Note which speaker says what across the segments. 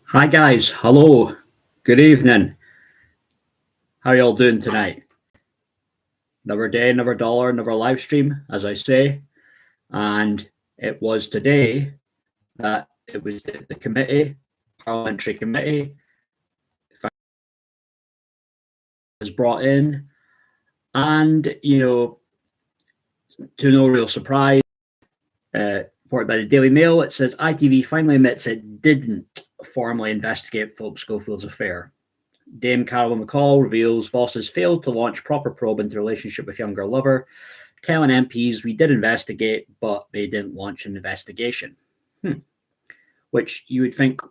Speaker 1: Hi guys, hello, good evening. How y'all doing tonight? Another day, another dollar, another live stream, as I say. And it was today that it was the committee, parliamentary committee, was brought in, and to no real surprise, reported by the Daily Mail, it says ITV finally admits it didn't formally investigate Philip Schofield's affair. Dame Carol McCall reveals Voss failed to launch proper probe into the relationship with younger lover, telling MPs we did investigate, but they didn't launch an investigation. Which you would think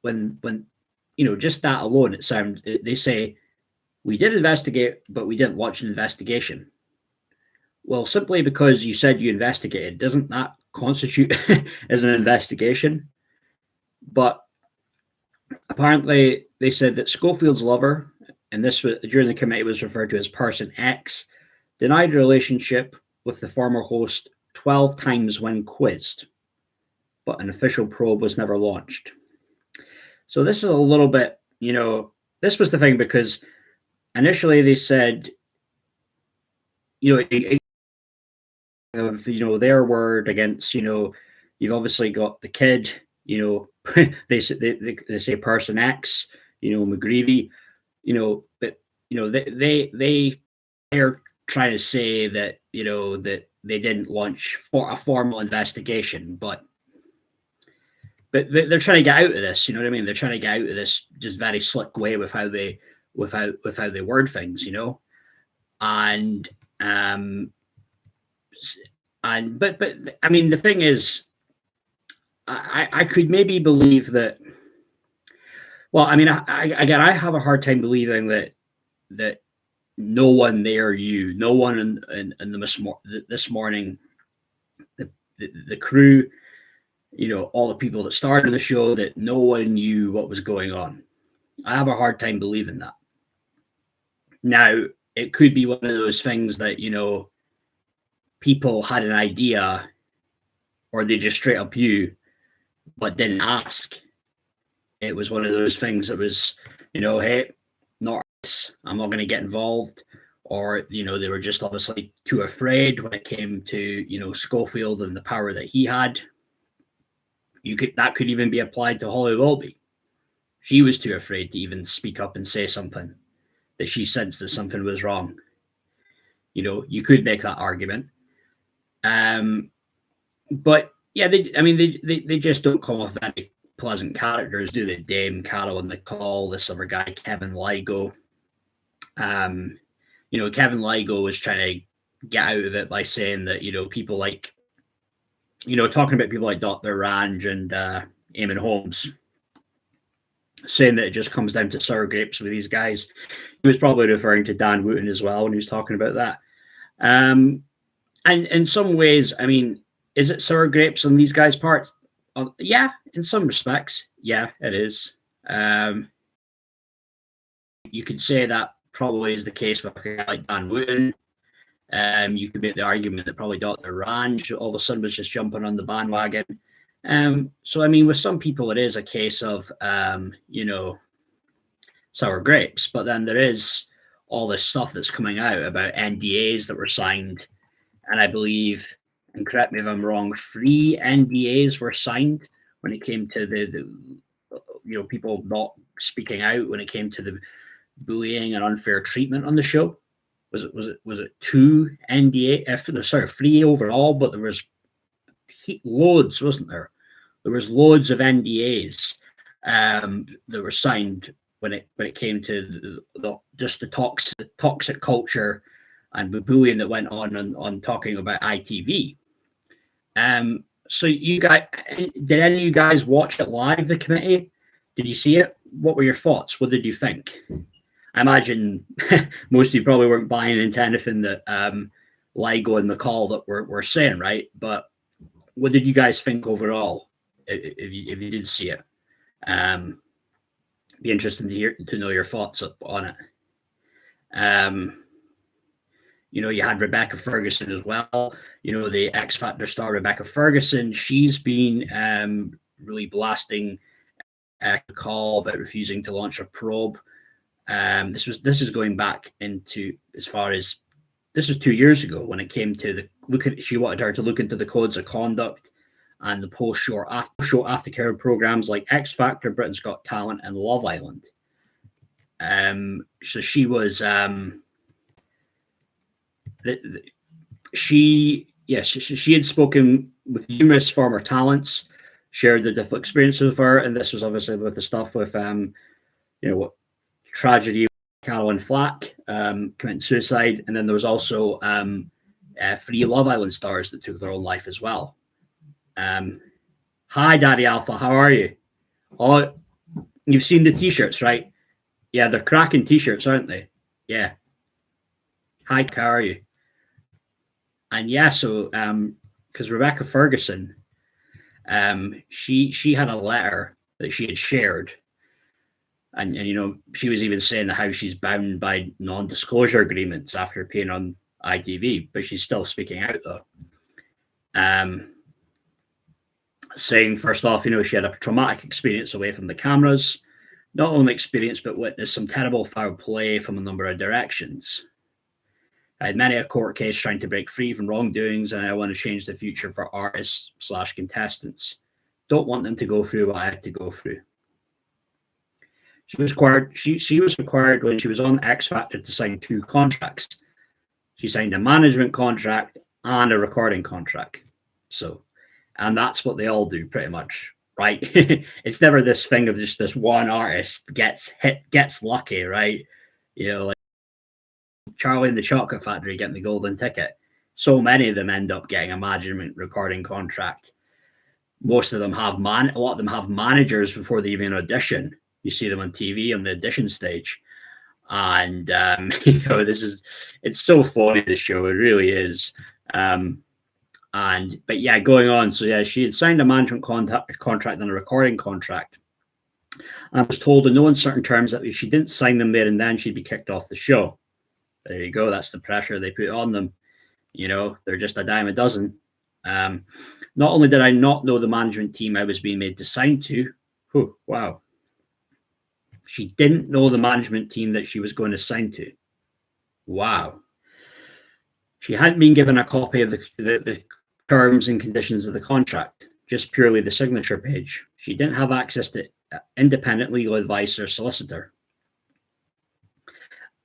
Speaker 1: when just that alone, they say we did investigate, but we didn't launch an investigation. Well, simply because you said you investigated, doesn't that constitute as an investigation? But apparently they said that Schofield's lover, and this was during the committee was referred to as Person X, denied a relationship with the former host 12 times when quizzed, but an official probe was never launched. So this is a little bit, this was the thing because initially they said, their word against, you've obviously got the kid, they say Person X, McGreevy, but they're trying to say that that they didn't launch for a formal investigation, but they're trying to get out of this. You know what I mean? They're trying to get out of this just very slick way with how they word things. And but I mean the thing is, I could maybe believe that. Well, I mean, I have a hard time believing that no one there no one in this morning, the crew, all the people that started the show, that no one knew what was going on. I have a hard time believing that. Now, it could be one of those things that, people had an idea or they just straight up knew but didn't ask. It was one of those things that was, hey, not us, I'm not going to get involved. Or, they were just obviously too afraid when it came to, Schofield and the power that he had. That could even be applied to Holly Wilby. She was too afraid to even speak up and say something that she sensed that something was wrong. You could make that argument. But yeah, they just don't come off very pleasant characters, do they? Dame Carol and McCall, this other guy, Kevin Ligo. Kevin Ligo was trying to get out of it by saying that, people like, talking about people like Dr. Range and Eamon Holmes, saying that it just comes down to sour grapes with these guys. He was probably referring to Dan Wooten as well when he was talking about that. And in some ways, I mean, is it sour grapes on these guys' parts? Yeah, in some respects, yeah, it is. You could say that probably is the case with a guy like Dan Wooten. You could make the argument that probably Dr. Range all of a sudden was just jumping on the bandwagon. So, I mean, with some people, it is a case of, sour grapes. But then there is all this stuff that's coming out about NDAs that were signed. And I believe, and correct me if I'm wrong, 3 NDAs were signed when it came to the people not speaking out when it came to the bullying and unfair treatment on the show. Was it 2 NDA? Sorry, 3 overall, but there was loads, wasn't there? There was loads of NDAs that were signed when it came to the toxic culture and the bullying that went on talking about ITV. So you guys, did any of you guys watch it live, the committee? Did you see it? What were your thoughts? What did you think? I imagine most of you probably weren't buying into anything that Ligo and McCall that were saying, right? But what did you guys think overall, if you did see it? Be interesting to know your thoughts on it. You had Rebecca Ferguson as well. The X Factor star Rebecca Ferguson. She's been really blasting call about refusing to launch a probe. This is going back into as far as this was 2 years ago when it came to she wanted her to look into the codes of conduct and the post-show aftercare programs like X Factor, Britain's Got Talent, and Love Island. So she was she had spoken with numerous former talents, shared their different experiences with her, and this was obviously with the stuff with what tragedy with Caroline Flack committing suicide, and then there was also 3 Love Island stars that took their own life as well. Hi, Daddy Alpha, how are you? Oh, you've seen the t-shirts, right? Yeah, they're cracking t-shirts, aren't they? Yeah. Hi, how are you? And yeah, so because Rebecca Ferguson, she had a letter that she had shared, and she was even saying how she's bound by non-disclosure agreements after appearing on ITV, but she's still speaking out though. Saying first off, she had a traumatic experience away from the cameras, not only experienced but witnessed some terrible foul play from a number of directions. I had many a court case trying to break free from wrongdoings, and I want to change the future for artists/contestants. Don't want them to go through what I had to go through. She was required when she was on X Factor to sign 2 contracts. She signed a management contract and a recording contract. And that's what they all do pretty much, right? It's never this thing of just this one artist gets lucky, right? Like Charlie and the Chocolate Factory getting the golden ticket. So many of them end up getting a management recording contract. Most of them a lot of them have managers before they even audition. You see them on TV on the audition stage. And, it's so funny, the show. It really is. But yeah, going on. So yeah, she had signed a management contract and a recording contract. And I was told in no uncertain terms that if she didn't sign them there and then, she'd be kicked off the show. There you go. That's the pressure they put on them. They're just a dime a dozen. Not only did I not know the management team I was being made to sign to, wow. She didn't know the management team that she was going to sign to. Wow. She hadn't been given a copy of the terms and conditions of the contract, just purely the signature page. She didn't have access to independent legal advice or solicitor.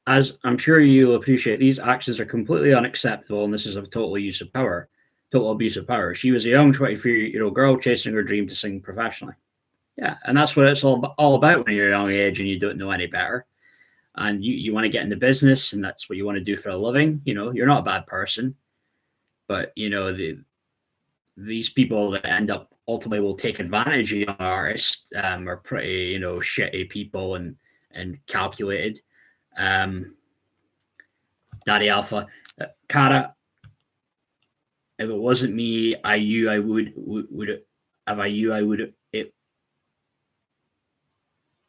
Speaker 1: As I'm sure you'll appreciate, these actions are completely unacceptable, and this is a total abuse of power. She was a young 23-year-old girl chasing her dream to sing professionally. Yeah, and that's what it's all about when you're a young age and you don't know any better. And you want to get in the business, and that's what you want to do for a living. You're not a bad person, but these people that end up ultimately will take advantage of young artists are pretty shitty people and calculated. Daddy Alpha, Cara, if it wasn't me, I would it.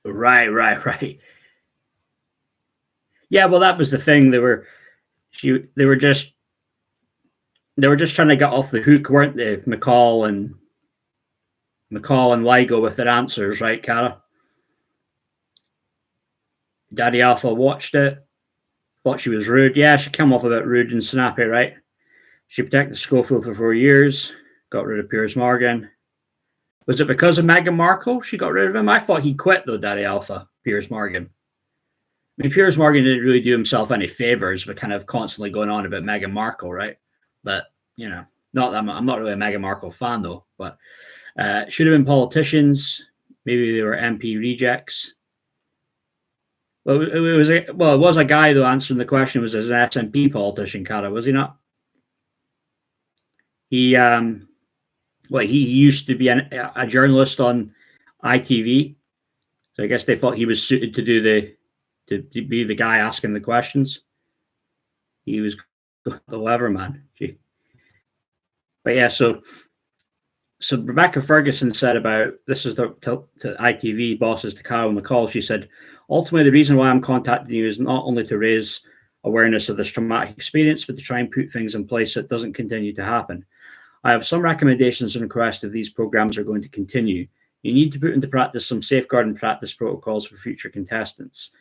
Speaker 1: Right. Yeah, well, that was the thing. They were just trying to get off the hook, weren't they? McCall and Ligo with their answers, right, Cara? Daddy Alpha watched it, thought she was rude. Yeah, she came off a bit rude and snappy, right? She protected Schofield for 4 years, got rid of Piers Morgan. Was it because of Meghan Markle she got rid of him? I thought he quit, though, Daddy Alpha, Piers Morgan. I mean, Piers Morgan didn't really do himself any favors, but kind of constantly going on about Meghan Markle, right? But, not that I'm not really a Meghan Markle fan, though. But should have been politicians. Maybe they were MP rejects. Well, it was a guy, though, answering the question. It was an SNP politician, Cara, was he not? He used to be a journalist on ITV. So I guess they thought he was suited to be the guy asking the questions. He was the Leverman. Gee. But yeah, so Rebecca Ferguson said about, this is to ITV bosses, to Carol McCall, she said, ultimately, the reason why I'm contacting you is not only to raise awareness of this traumatic experience, but to try and put things in place so it doesn't continue to happen. I have some recommendations and requests if these programs are going to continue. You need to put into practice some safeguarding practice protocols for future contestants.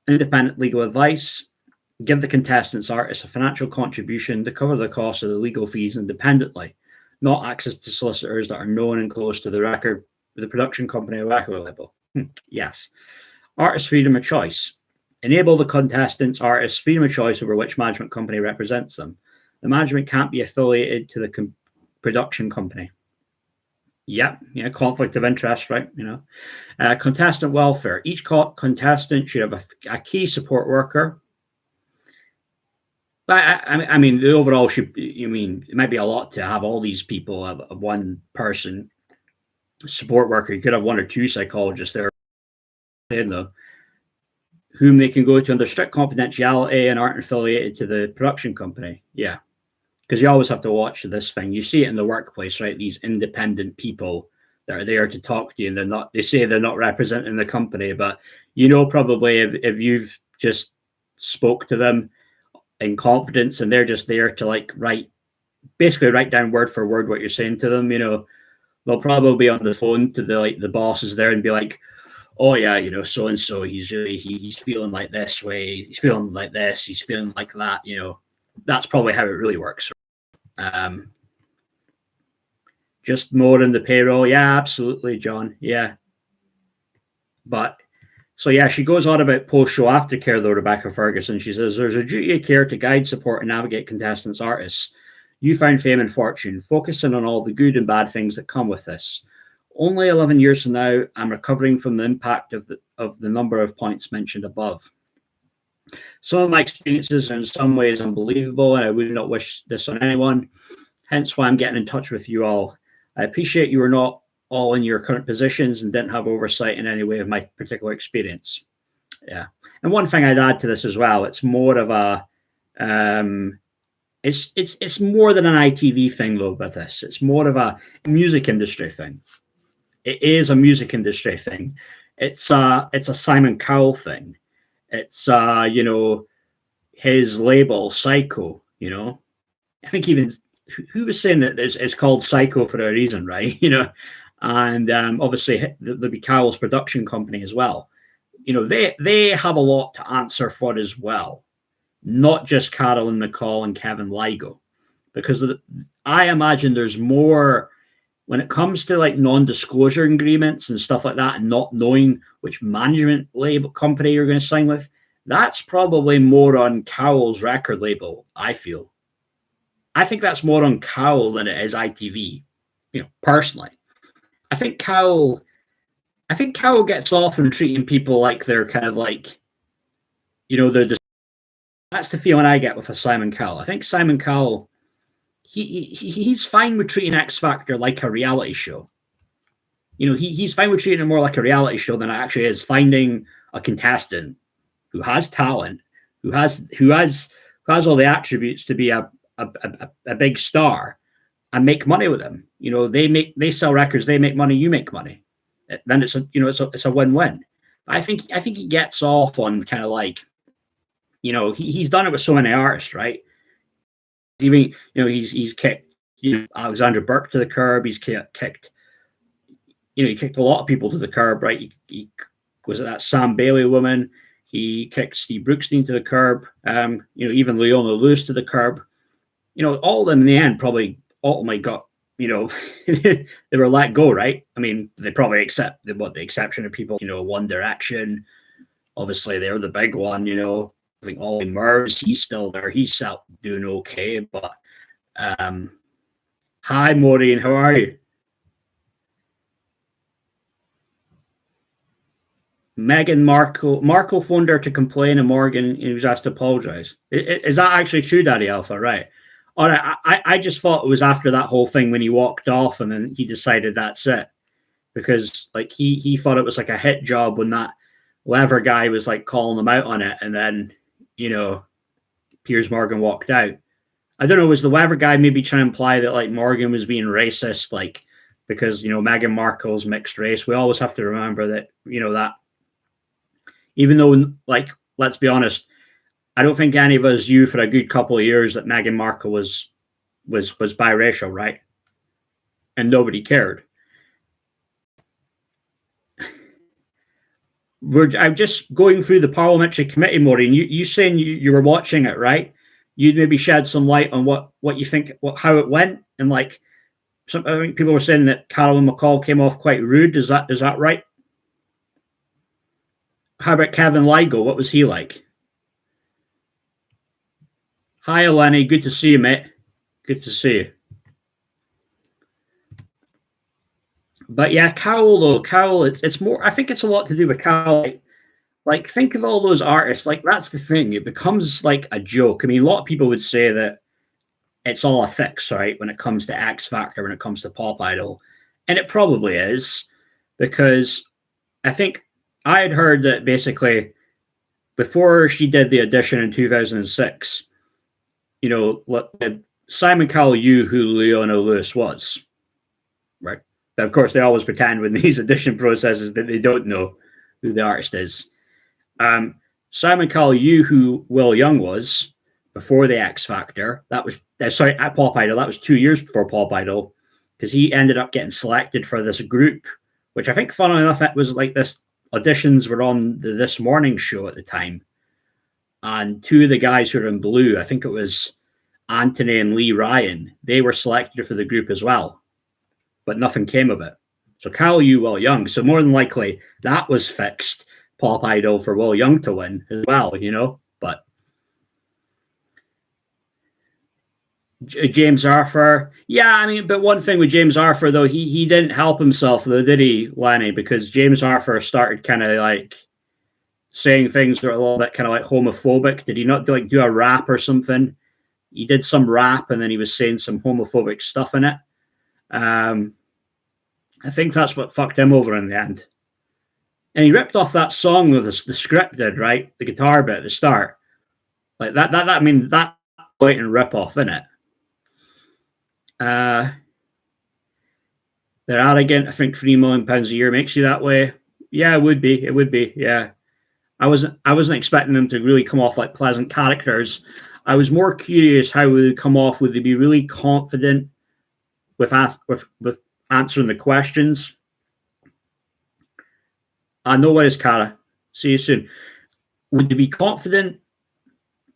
Speaker 1: Independent legal advice. Give the contestants artists a financial contribution to cover the cost of the legal fees independently, not access to solicitors that are known and close to the production company or record label. Yes. Artist freedom of choice. Enable the contestants' artists freedom of choice over which management company represents them. The management can't be affiliated to the production company. Yep, yeah, conflict of interest, right? Contestant welfare. Each contestant should have a key support worker. I mean, the overall should. It might be a lot to have all these people of one person support worker. You could have one or two psychologists there, whom they can go to under strict confidentiality and aren't affiliated to the production company. Yeah, because you always have to watch this thing. You see it in the workplace, right? These independent people that are there to talk to you, and they're not. They say they're not representing the company, but probably if you've just spoke to them in confidence, and they're just there to basically write down word for word what you're saying to them. They'll probably be on the phone to the bosses there and be like, "Oh yeah, so and so, he's feeling like this way, he's feeling like this, he's feeling like that." That's probably how it really works. Just more in the payroll, yeah, absolutely, John, yeah. But so yeah, she goes on about post-show aftercare though, Rebecca Ferguson. She says there's a duty of care to guide, support, and navigate contestants' artists. You found fame and fortune, focusing on all the good and bad things that come with this. Only 11 years from now, I'm recovering from the impact of the number of points mentioned above. Some of my experiences are in some ways unbelievable, and I would not wish this on anyone. Hence why I'm getting in touch with you all. I appreciate you are not all in your current positions and didn't have oversight in any way of my particular experience. Yeah. And one thing I'd add to this as well, it's more of a it's more than an ITV thing though with this. It's more of a music industry thing. It is a music industry thing. It's a Simon Cowell thing. It's his label Psycho, I think even who was saying that it's called Psycho for a reason, right? And obviously there'll be Cowell's production company as well. They have a lot to answer for as well, not just Carolyn McCall and Kevin Ligo, because I imagine there's more when it comes to non-disclosure agreements and stuff like that, and not knowing which management label company you're going to sign with. That's probably more on Cowell's record label, I feel. I think that's more on Cowell than it is ITV, personally. I think Cowell gets off on treating people like they're kind of they're just. That's the feeling I get with a Simon Cowell. I think Simon Cowell, he's fine with treating X Factor like a reality show. He's fine with treating it more like a reality show than it actually is finding a contestant who has talent, who has all the attributes to be a big star, and make money with them. They sell records, they make money, you make money. Then it's a win-win. I think he gets off on kind of he's done it with so many artists, right? Even he's kicked Alexandra Burke to the curb. He's kicked he kicked a lot of people to the curb, right? He was it that Sam Bailey woman. He kicked Steve Brookstein to the curb. Even Leona Lewis to the curb. All of them in the end probably ultimately got, they were let go, right? I mean, they probably accept the exception of people, One Direction. Obviously, they're the big one, I think Ollie Murs, he's still there. He's out doing okay. But hi, Maureen, how are you? Meghan Markle phoned her to complain, and Morgan he was asked to apologize. Is that actually true, Daddy Alpha? Right. All right. I just thought it was after that whole thing when he walked off, and then he decided that's it, because he thought it was a hit job when that Lever guy was calling him out on it, and then Piers Morgan walked out. I don't know, was the Lever guy maybe trying to imply that Morgan was being racist, because Meghan Markle's mixed race? We always have to remember that that. Even though, let's be honest, I don't think any of us knew for a good couple of years that Meghan Markle was biracial, right? And nobody cared. I'm just going through the parliamentary committee, Maureen. You saying you were watching it, right? You'd maybe shed some light on what you think, how it went, and like I think people were saying that Carolyn McCall came off quite rude. Is that right? How about Kevin Ligo? What was he like? Hi, Eleni. Good to see you, mate. Good to see you. But yeah, Carol though, Carol, it's more. I think it's a lot to do with Carol. Like, think of all those artists. Like, that's the thing. It becomes like a joke. I mean, a lot of people would say that it's all a fix, right? When it comes to X Factor, when it comes to Pop Idol, and it probably is, because I think I had heard that basically before she did the audition in 2006, you know, Simon Cowell knew who Leona Lewis was, right? But of course, they always pretend with these audition processes that they don't know who the artist is. Simon Cowell knew who Will Young was before the X Factor. That was at Pop Idol. That was 2 years before Pop Idol, because he ended up getting selected for this group, which I think, funnily enough, it was like this. Auditions were on the This Morning show at the time, and two of the guys who were in blue, I think it was Anthony and Lee Ryan, they were selected for the group as well, but nothing came of it. So Cal Yu, Will Young. So more than likely that was fixed Pop Idol for Will Young to win as well, you know. But James Arthur, yeah, I mean, but one thing with James Arthur though, he didn't help himself though, did he, Lenny? Because James Arthur started kind of like saying things that are a little bit kind of like homophobic. Did he not do a rap or something? He did some rap and then he was saying some homophobic stuff in it. I think that's what fucked him over in the end. And he ripped off that song with the script did, right? The guitar bit at the start. Like that I mean, that blatant rip off, isn't it? They're arrogant. I think £3 million a year makes you that way. Yeah, it would be. It would be. Yeah. I wasn't expecting them to really come off like pleasant characters. I was more curious how would they come off. Would they be really confident with answering the questions? No worries, Cara. See you soon. Would they be confident,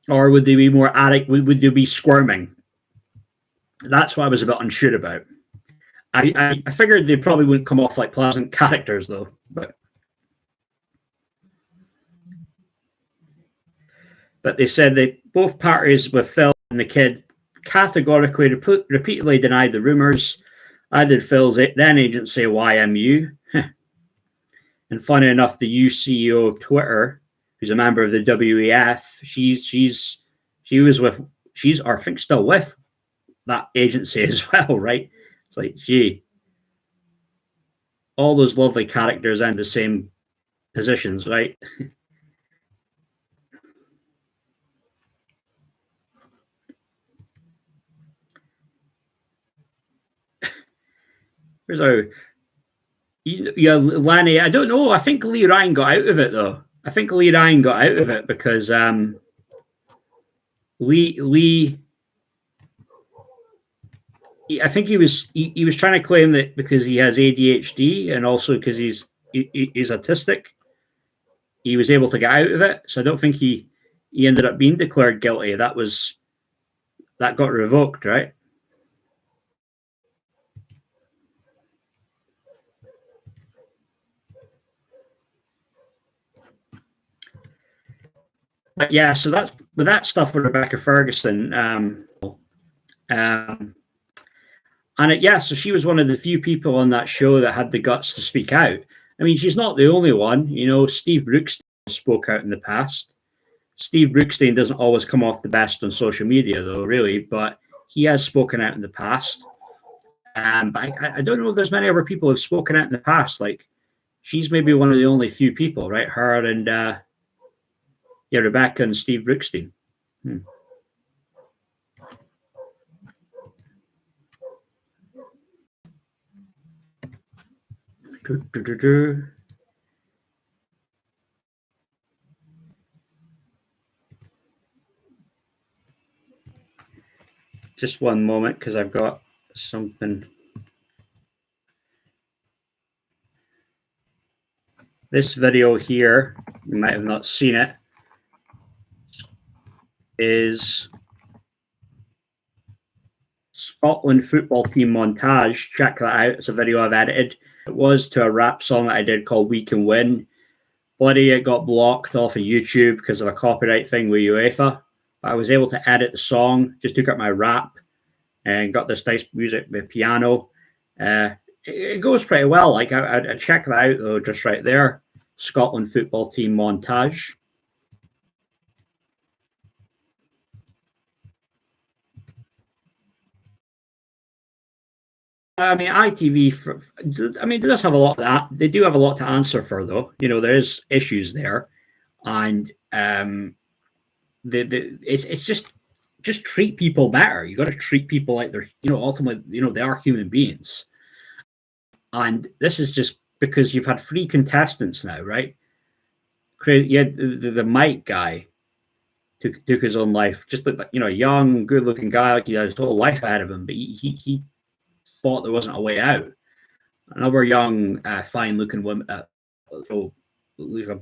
Speaker 1: or would they be more arrogant? Would they be squirming? That's what I was a bit unsure about. I figured they probably wouldn't come off like pleasant characters, though. But they said that both parties with Phil and the kid categorically repeatedly denied the rumours. I did Phil's then agency YMU. And funny enough, the new CEO of Twitter, who's a member of the WEF, she's I think still with that agency as well, right? It's like, gee, all those lovely characters in the same positions, right? Here's our yeah, Lanny. I don't know. I think Lee Ryan got out of it though. I think Lee Ryan got out of it because Lee. I think he was trying to claim that because he has ADHD and also because he's autistic, he was able to get out of it. So I don't think he ended up being declared guilty. That got revoked, right? But yeah, so that's with that stuff with Rebecca Ferguson. So she was one of the few people on that show that had the guts to speak out. I mean, she's not the only one. You know, Steve Brookstein spoke out in the past. Steve Brookstein doesn't always come off the best on social media, though, really, but he has spoken out in the past. But I don't know if there's many other people who've spoken out in the past. Like, she's maybe one of the only few people, right? Her and Rebecca and Steve Brookstein. Just one moment, because I've got something. This video here, you might have not seen it, is Scotland football team montage. Check that out. It's a video I've edited. It was to a rap song that I did called We Can Win. Bloody, it got blocked off of YouTube because of a copyright thing with UEFA. I was able to edit the song, just took out my rap and got this nice music with piano. It goes pretty well. Like I check that out though, just right there. Scotland football team montage. I mean, ITV. I mean, they does have a lot. They do have a lot to answer for, though. You know, there's issues there, and it's just treat people better. You got to treat people like they're, you know, ultimately, you know, they are human beings. And this is just because you've had 3 contestants now, right? Yeah, the Mike guy took his own life. Just like, you know, a young, good-looking guy, like he had his whole life ahead of him, but he thought there wasn't a way out. Another young, fine-looking woman, a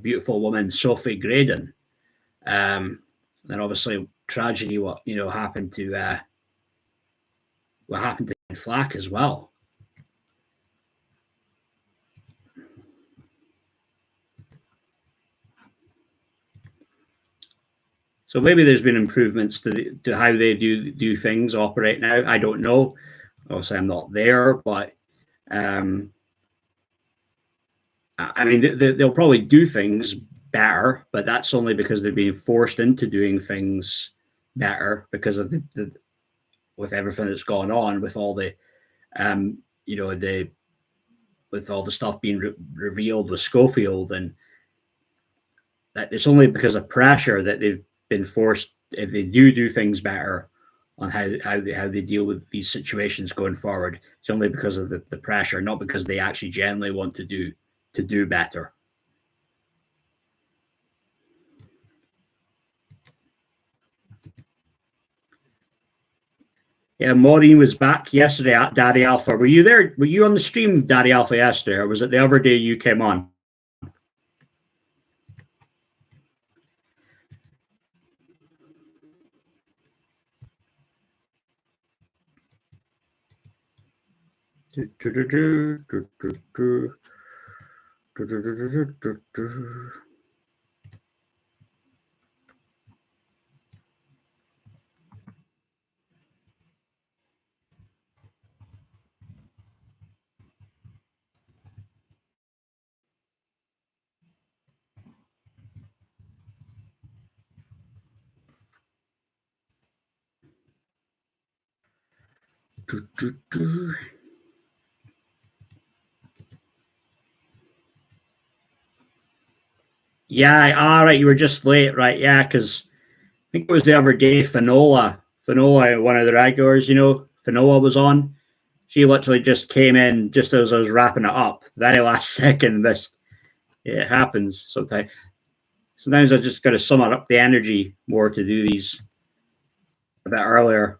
Speaker 1: beautiful woman, Sophie Graydon. Then obviously tragedy, what happened to Flack as well. So maybe there's been improvements to how they do things, operate now. I don't know. Obviously, I'm not there, but I mean, they'll probably do things better, but that's only because they're being forced into doing things better because of with everything that's gone on, with all the with all the stuff being revealed with Schofield, and that it's only because of pressure that they've been forced. If they do things better on how they deal with these situations going forward, it's only because of the pressure, not because they actually genuinely want to do better. Yeah, Maureen was back yesterday at Daddy Alpha. Were you there? Were you on the stream, Daddy Alpha, yesterday, or was it the other day you came on? Yeah, all right, you were just late, right? Yeah, because I think it was the other day, Finola, one of the regulars, Finola was on. She literally just came in just as I was wrapping it up, very last second. It happens sometimes. Sometimes I just got to sum up the energy more to do these a bit earlier.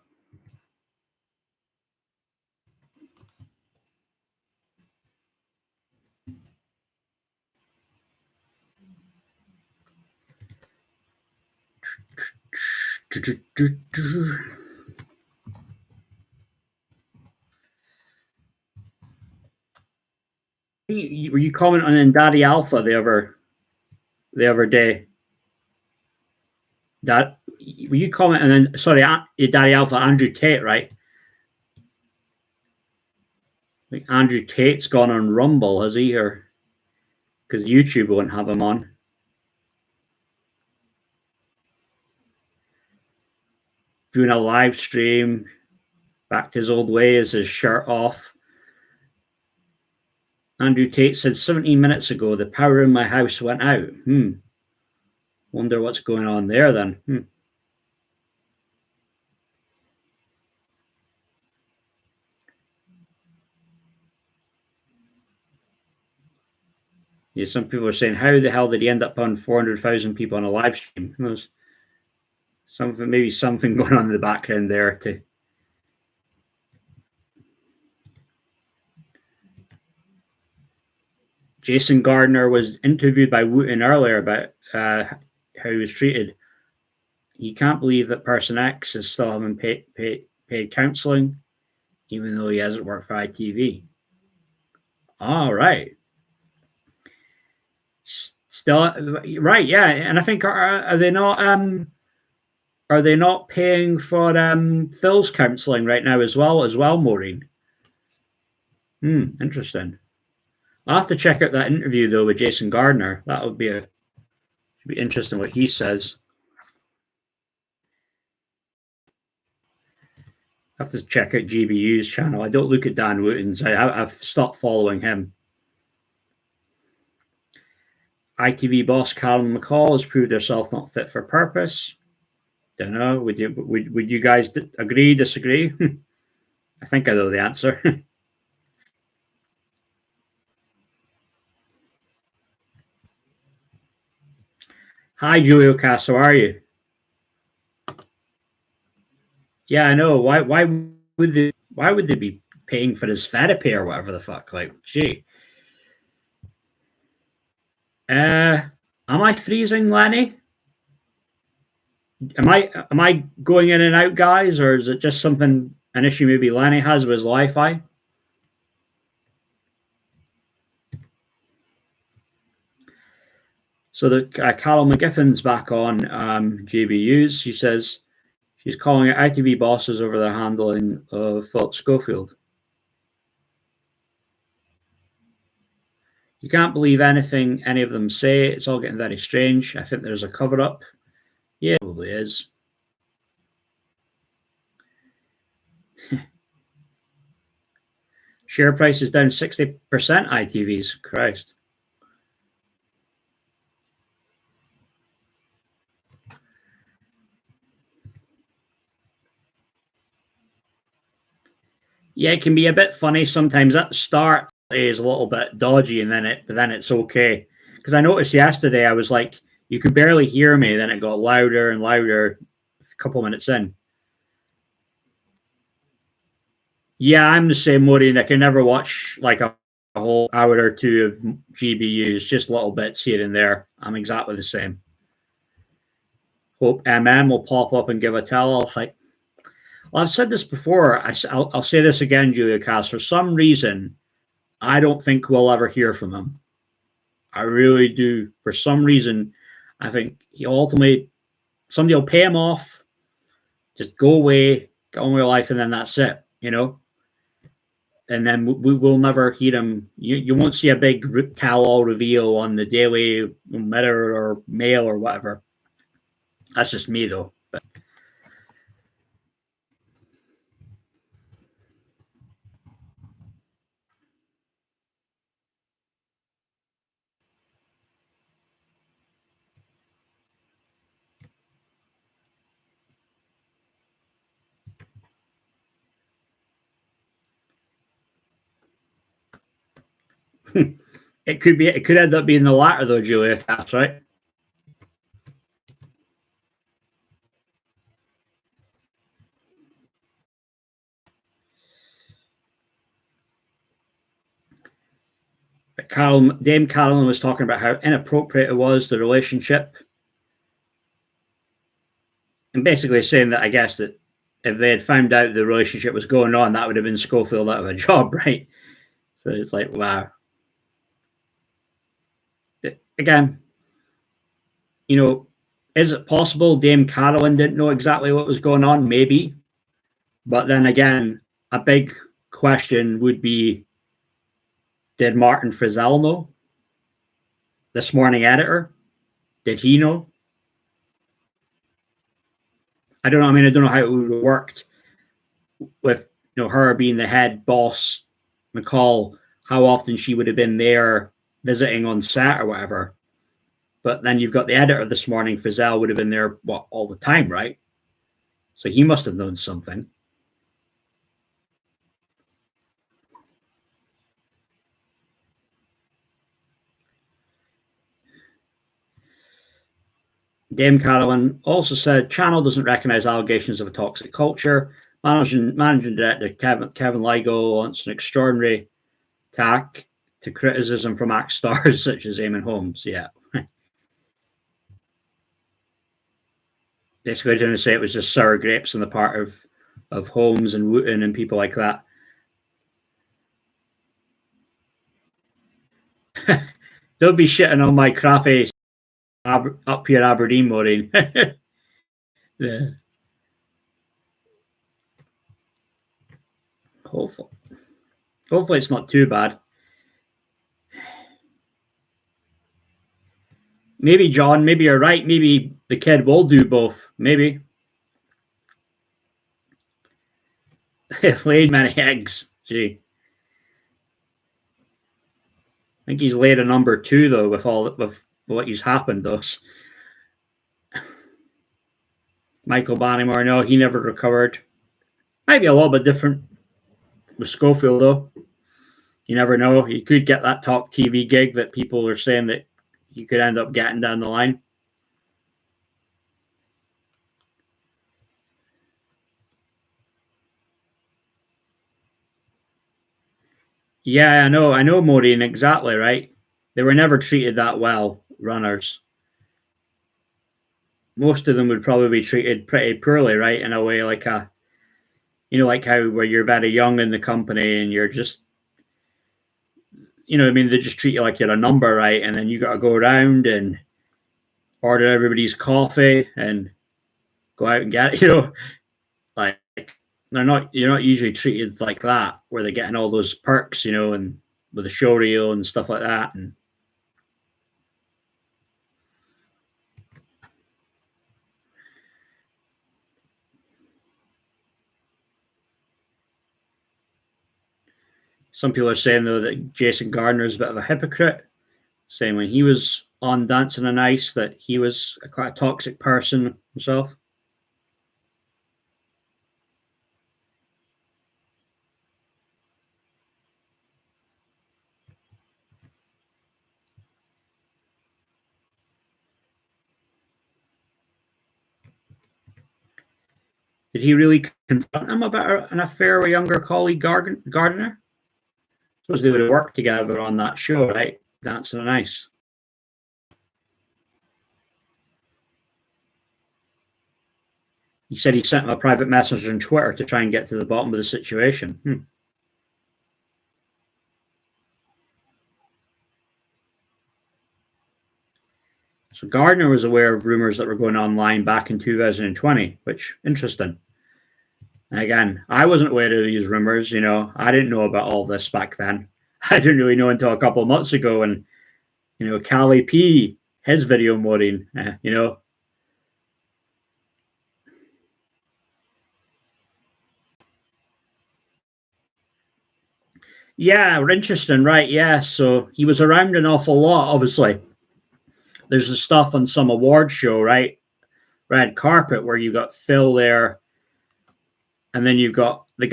Speaker 1: Were you commenting on Daddy Alpha the other day? That were you commenting on? Sorry, Daddy Alpha, Andrew Tate, right? Like Andrew Tate's gone on Rumble, has he? Or because YouTube won't have him on. Doing a live stream, back to his old ways, his shirt off. Andrew Tate said 17 minutes ago, the power in my house went out. Wonder what's going on there then. Yeah, some people are saying, how the hell did he end up on 400,000 people on a live stream? There's maybe something going on in the background there too. Jason Gardner was interviewed by Wooten earlier about how he was treated. He can't believe that Person X is still having paid counselling, even though he hasn't worked for ITV. All right. Still, right, yeah. And I think, are they not paying for Phil's counselling right now as well, Maureen? Interesting. I'll have to check out that interview though with Jason Gardner. That would be interesting what he says. I have to check out GBU's channel. I don't look at Dan Wooten's. I've stopped following him. ITV boss Callum McCall has proved herself not fit for purpose. Don't know. Would you guys agree, disagree? I think I know the answer. Hi, Julio Cass. How are you? Yeah, I know. Why would they be paying for his therapy or whatever the fuck? Like, gee. Am I freezing, Lenny? Am I going in and out, guys, or is it just an issue maybe Lenny has with his Wi-Fi? So the Carol McGiffin's back on JBU's. She says she's calling out ITV bosses over their handling of Phillip Schofield. You can't believe anything any of them say. It's all getting very strange. I think there's a cover-up. Yeah, probably is. Share price is down 60%, ITV's. Christ. Yeah, it can be a bit funny sometimes. At the start is a little bit dodgy, and then it's okay. Because I noticed yesterday, I was like, you could barely hear me. Then it got louder and louder a couple minutes in. Yeah, I'm the same, Maureen. I can never watch like a whole hour or two of GBUs, just little bits here and there. I'm exactly the same. Hope MM will pop up and give a tell. Like, well, I've said this before. I'll say this again, Julia Cass. For some reason, I don't think we'll ever hear from him. I really do. For some reason, I think he ultimately, somebody will pay him off, just go away, get on with your life, and then that's it, you know? And then we will never hear him. You won't see a big tell-all reveal on the Daily Mirror or Mail or whatever. That's just me, though. But it could end up being the latter, though, Julia. That's right. But Dame Carolyn was talking about how inappropriate it was, the relationship, and basically saying that I guess that if they had found out the relationship was going on, that would have been Schofield out of a job, right? So it's like, wow. Again, you know, is it possible Dame Carolyn didn't know exactly what was going on? Maybe. But then again, a big question would be, did Martin Frizzell know? This Morning editor? Did he know? I don't know. I mean, I don't know how it would have worked with, you know, her being the head boss, McCall, how often she would have been there visiting on set or whatever. But then you've got the editor This Morning, Frizzell would have been there all the time, right? So he must have known something. Dame Carolyn also said channel doesn't recognize allegations of a toxic culture. Managing director Kevin Ligo wants an extraordinary to criticism from act stars such as Eamon Holmes. Yeah. Basically, trying to say it was just sour grapes on the part of Holmes and Wooten and people like that. Don't be shitting on my crappy up here Aberdeen, Maureen. Yeah. Hopefully it's not too bad. Maybe, John, maybe you're right. Maybe the kid will do both. Maybe. Laid many eggs. Gee. I think he's laid a number 2 though with what he's happened though. Michael Bannymore, no, he never recovered. Might be a little bit different with Schofield though. You never know. He could get that Talk TV gig that people are saying that you could end up getting down the line. Yeah, I know, Maureen, exactly right. They were never treated that well, runners. Most of them would probably be treated pretty poorly, right? In a way, like like how where you're very young in the company and you're just, I mean, they just treat you like you're a number, right? And then you got to go around and order everybody's coffee and go out and get, like you're not usually treated like that, where they're getting all those perks, and with a show reel and stuff like that. And some people are saying though that Jason Gardner is a bit of a hypocrite, saying when he was on Dancing on Ice that he was quite a toxic person himself. Did he really confront him about an affair with younger colleague Gardner? I suppose they would have worked together on that show, right? Dancing on Ice. He said he sent him a private message on Twitter to try and get to the bottom of the situation. So Gardner was aware of rumors that were going online back in 2020, which interesting. And again, I wasn't aware of these rumors. I didn't know about all this back then. I didn't really know until a couple of months ago when, Callie P, his video Maureen, Yeah, interesting, right? Yeah, so he was around an awful lot, obviously. There's the stuff on some award show, right? Red carpet, where you got Phil there, and then you've got the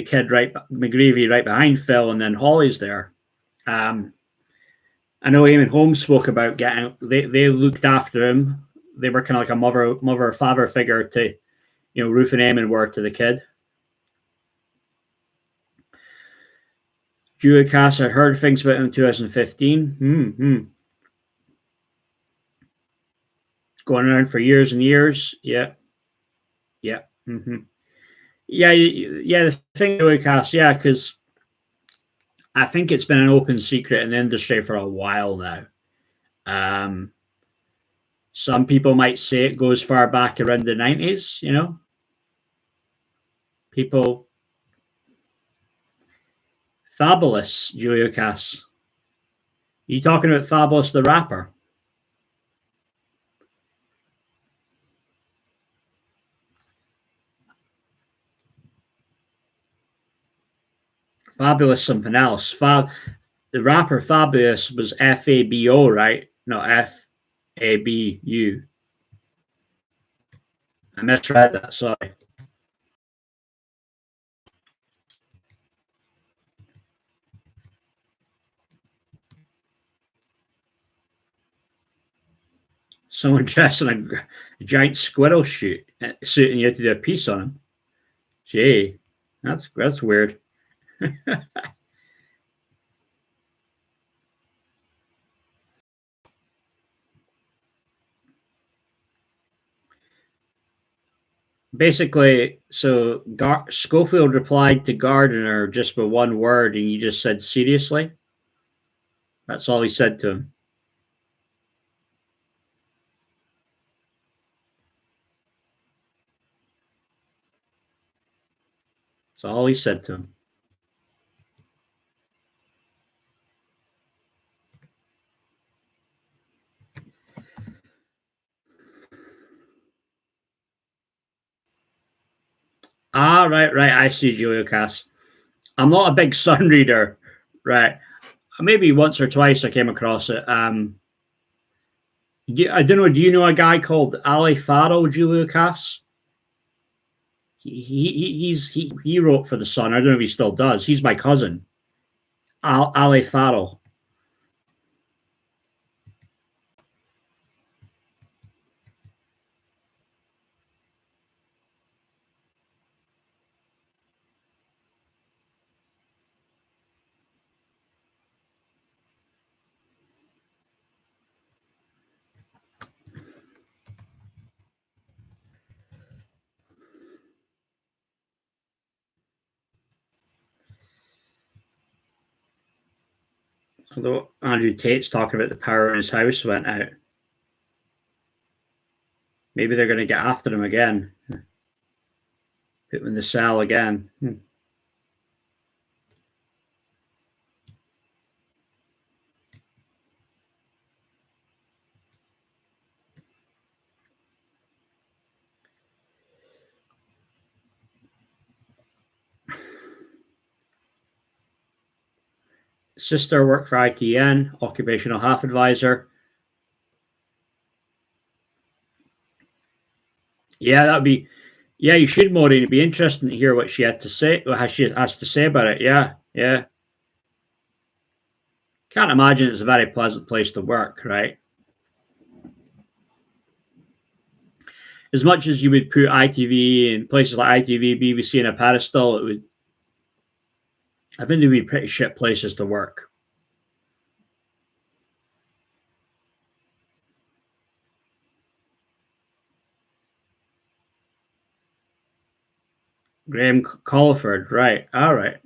Speaker 1: kid, right, McGreevy, right behind Phil, and then Holly's there. I know Eamon Holmes spoke about they looked after him. They were kind of like a mother father figure to, Ruth and Eamon were to the kid. Julia Cass, I heard things about him in 2015. Going around for years and years. Yeah. Yeah. Yeah. The thing, Julia Cass, yeah, because I think it's been an open secret in the industry for a while now. Some people might say it goes far back around the 90s, People. Fabulous, Julia Cass. Are you talking about Fabulous the rapper? Fabulous something else. The rapper Fabulous was Fabo, right? No, Fabu. I misread that, sorry. Someone dressed in a giant squirrel suit and you had to do a piece on him. Gee, that's weird. basically, so Schofield replied to Gardiner just with one word, and you just said, seriously? That's all he said to him. That's all he said to him. Ah, right. I see, Julio Cass. I'm not a big Sun reader, right? Maybe once or twice I came across it. I don't know. Do you know a guy called Ali Farrell, Julio Cass? He wrote for the Sun. I don't know if he still does. He's my cousin, Ali Farrell. Although Andrew Tate's talking about the power in his house went out. Maybe they're going to get after him again. Put him in the cell again. Sister worked for ITN, occupational health advisor. Yeah, that'd be. Yeah, you should, Maureen. It'd be interesting to hear what she had to say. What she has to say about it. Yeah. Can't imagine it's a very pleasant place to work, right? As much as you would put ITV and places like ITV, BBC in a pedestal, it would. I think they'd be pretty shit places to work. Graham Colford, right? All right.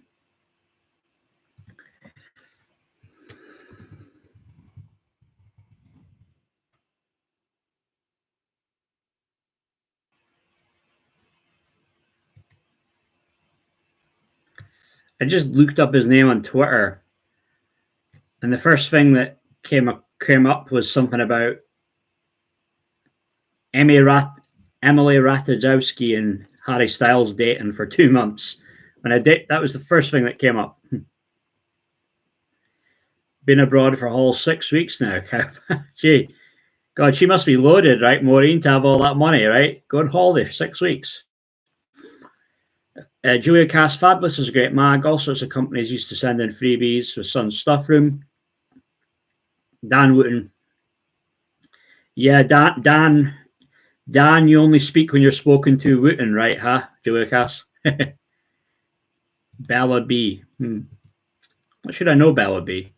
Speaker 1: I just looked up his name on Twitter, and the first thing that came up was something about Emily Ratajkowski and Harry Styles dating for 2 months. That was the first thing that came up. Been abroad for a whole 6 weeks now. Gee, God, she must be loaded, right, Maureen, to have all that money, right? Go on holiday for 6 weeks. Julia Cass, fabulous is a great mag. All sorts of companies used to send in freebies with Sun's stuff room. Dan Wooten. Yeah, Dan, you only speak when you're spoken to, Wooten, right, huh, Julia Cass? Bella B. What should I know Bella B?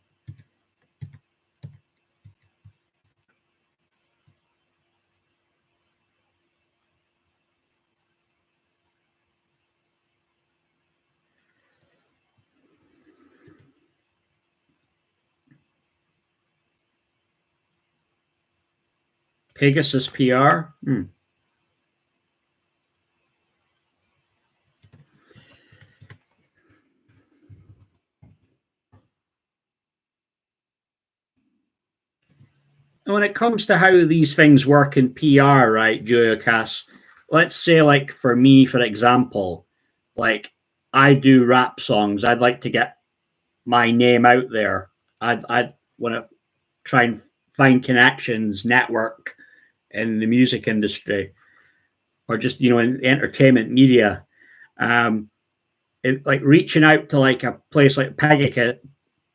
Speaker 1: Pegasus PR? And when it comes to how these things work in PR, right, Julia Cass, let's say, like, for me, for example, like, I do rap songs. I'd like to get my name out there. I'd want to try and find connections, network in the music industry, or just, in entertainment media. Like reaching out to like a place like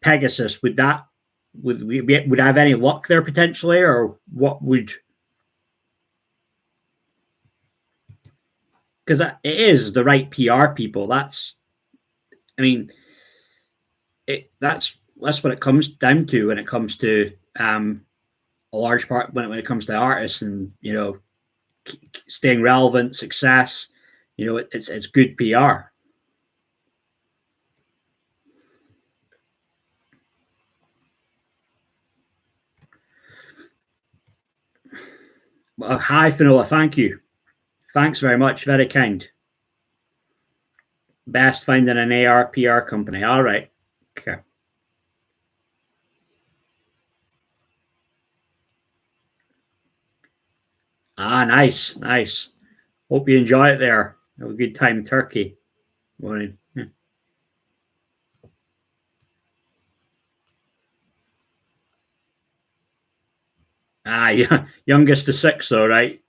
Speaker 1: Pegasus, would I have any luck there potentially, or what would? Because it is the right PR people. That's what it comes down to when it comes to a large part when it comes to artists and staying relevant, success. You know, it's good PR. Hi, Finola. Thank you. Thanks very much. Very kind. Best finding an AR PR company. All right. Okay. Ah, nice, nice. Hope you enjoy it there. Have a good time in Turkey. Morning. Yeah. Ah, yeah. Youngest to six, though, right?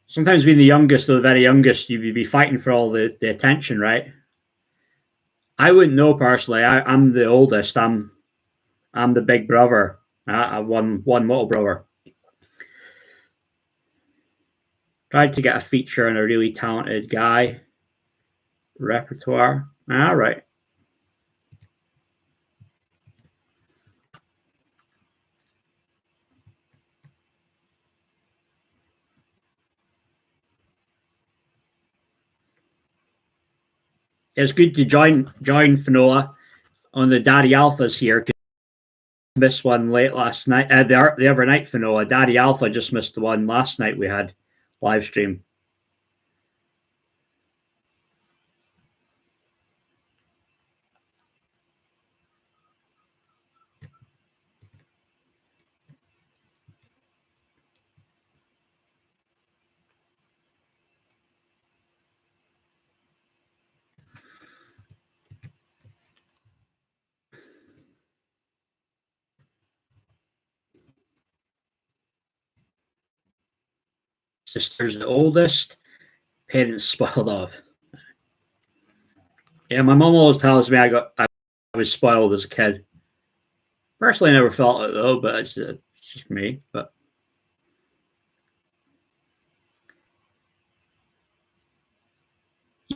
Speaker 1: Sometimes being the youngest or the very youngest, you'd be fighting for all the attention, right? I wouldn't know personally. I'm the oldest. I'm the big brother. I one little brother. Tried to get a feature on a really talented guy. Repertoire. All right. It's good to join Finola on the Daddy Alphas here. Missed one late last night. The other night, Finola. Daddy Alpha just missed the one last night we had live stream. Sister's the oldest. Parents spoiled of. Yeah, my mom always tells me I was spoiled as a kid. Personally, I never felt it though, but it's just me. But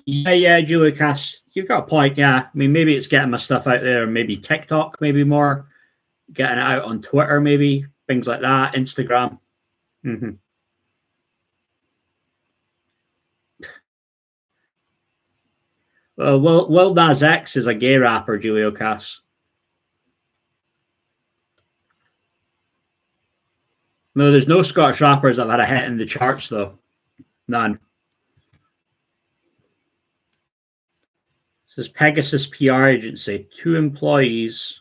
Speaker 1: yeah, Julie Cass, you've got a point. Yeah, I mean, maybe it's getting my stuff out there, maybe TikTok, maybe more, getting it out on Twitter, maybe things like that, Instagram. Mm-hmm. Well, Lil Nas X is a gay rapper, Julio Cass. No, there's no Scottish rappers that have had a hit in the charts, though. None. This is Pegasus PR agency. 2 employees.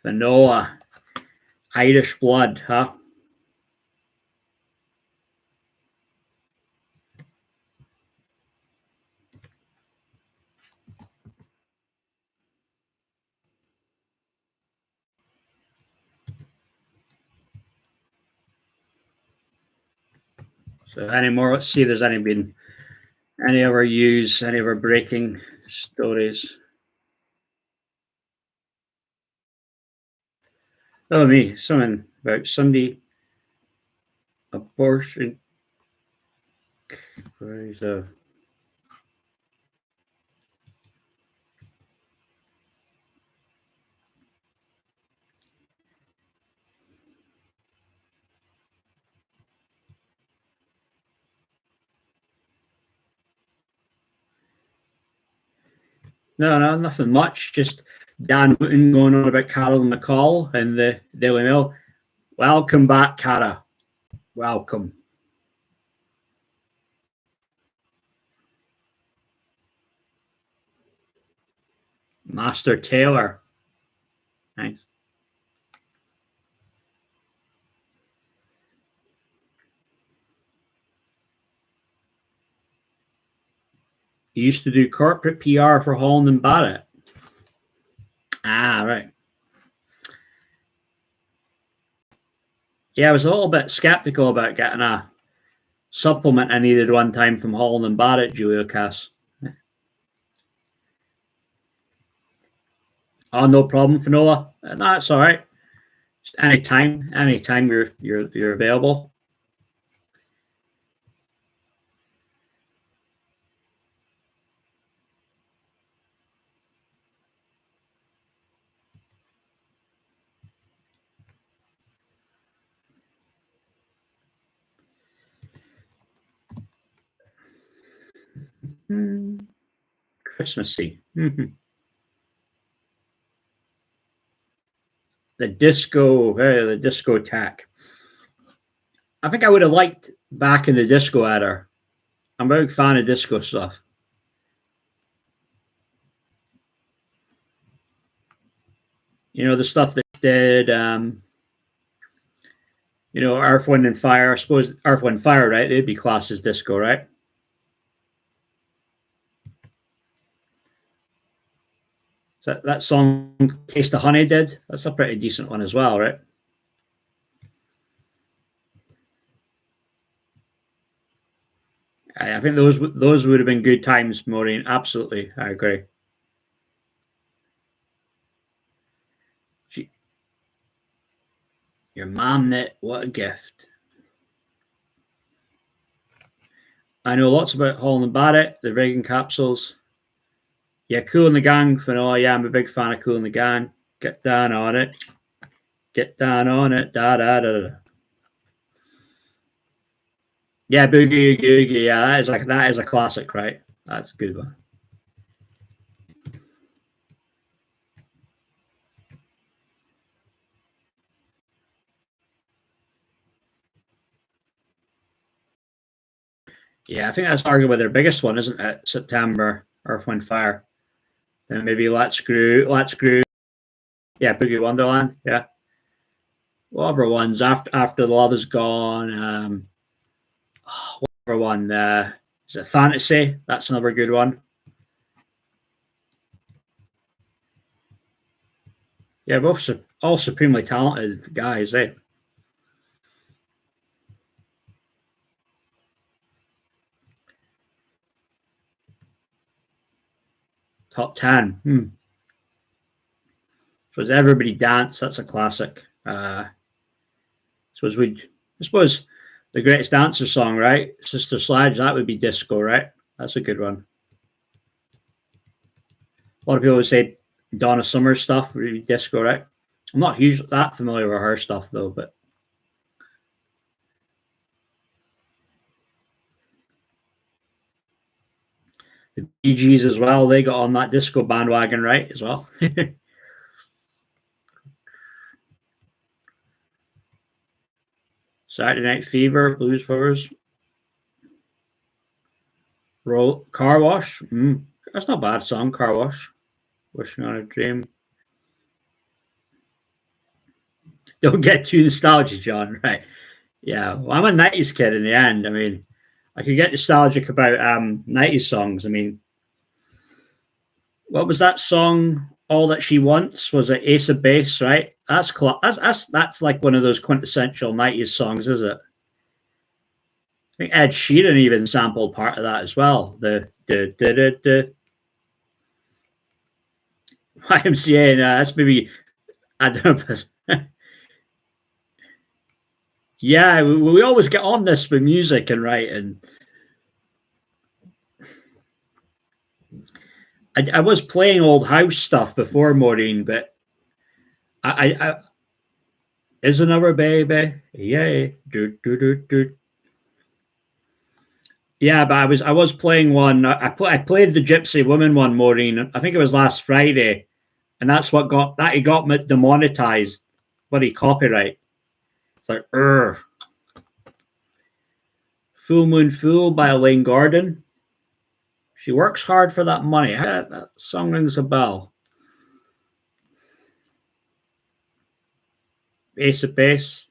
Speaker 1: Finola. Irish blood, huh? So any more? Let's see if there's been any other news, any other breaking stories. Oh, me, something about Sunday abortion. Where is No, nothing much. Just Dan Wooten going on about Carol McCall in the Daily Mail. Welcome back, Cara. Welcome. Master Taylor. Nice. He used to do corporate PR for Holland and Barrett. Ah, right. Yeah, I was a little bit skeptical about getting a supplement I needed one time from Holland and Barrett, Julio Cass. Oh, no problem, Finola. That's all right. Anytime you're available. Christmassy. The discotheque. I think I would have liked back in the disco era. I'm a big fan of disco stuff. You know, the stuff that did, Earth, Wind, and Fire. I suppose Earth, Wind, Fire, right? They'd be classed as disco, right? So that song Taste of Honey did. That's a pretty decent one as well, right? I think those would have been good times, Maureen. Absolutely, I agree. Your mom knit, what a gift. I know lots about Holland and Barrett, the Reagan capsules. Yeah, Cool and the Gang. Yeah, I'm a big fan of Cool and the Gang. Get down on it. Get down on it. Da da da da. Yeah, Boogie Oogie. Yeah, that is a classic, right? That's a good one. Yeah, I think that's arguably their biggest one, isn't it? September, Earth, Wind, Fire. Then maybe Let's Groove. Yeah, Boogie Wonderland. Yeah, whatever ones after the love is gone. Whatever one. Is it Fantasy? That's another good one. Yeah, both all supremely talented guys. Eh? Top 10. So Everybody Dance. That's a classic. I suppose the greatest dancer song, right? Sister Sledge. That would be disco, right? That's a good one. A lot of people would say Donna Summer stuff would be disco, right? I'm not that familiar with her stuff though, but the Bee Gees as well. They got on that disco bandwagon, right? As well. Saturday Night Fever, Blues Brothers, Car Wash. That's not a bad song. Car Wash. Wishing on a Dream. Don't get too nostalgic, John. Right? Yeah. Well, I'm a '90s kid in the end. I mean, I could get nostalgic about '90s songs. I mean, what was that song? All That She Wants. Was it Ace of Base? Right. That's like one of those quintessential '90s songs, is it? I think Ed Sheeran even sampled part of that as well. The YMCA. That's maybe I don't know. Yeah, we always get on this with music and writing. I was playing old house stuff before, Maureen, but I is another baby, yay, yeah. But I was playing one. I played the Gypsy Woman one, Maureen. I think it was last Friday, and that's what it got me demonetized. Bloody copyright. It's like, Full Moon Fool by Elaine Gordon. She works hard for that money. That song rings a bell. Ace of Base.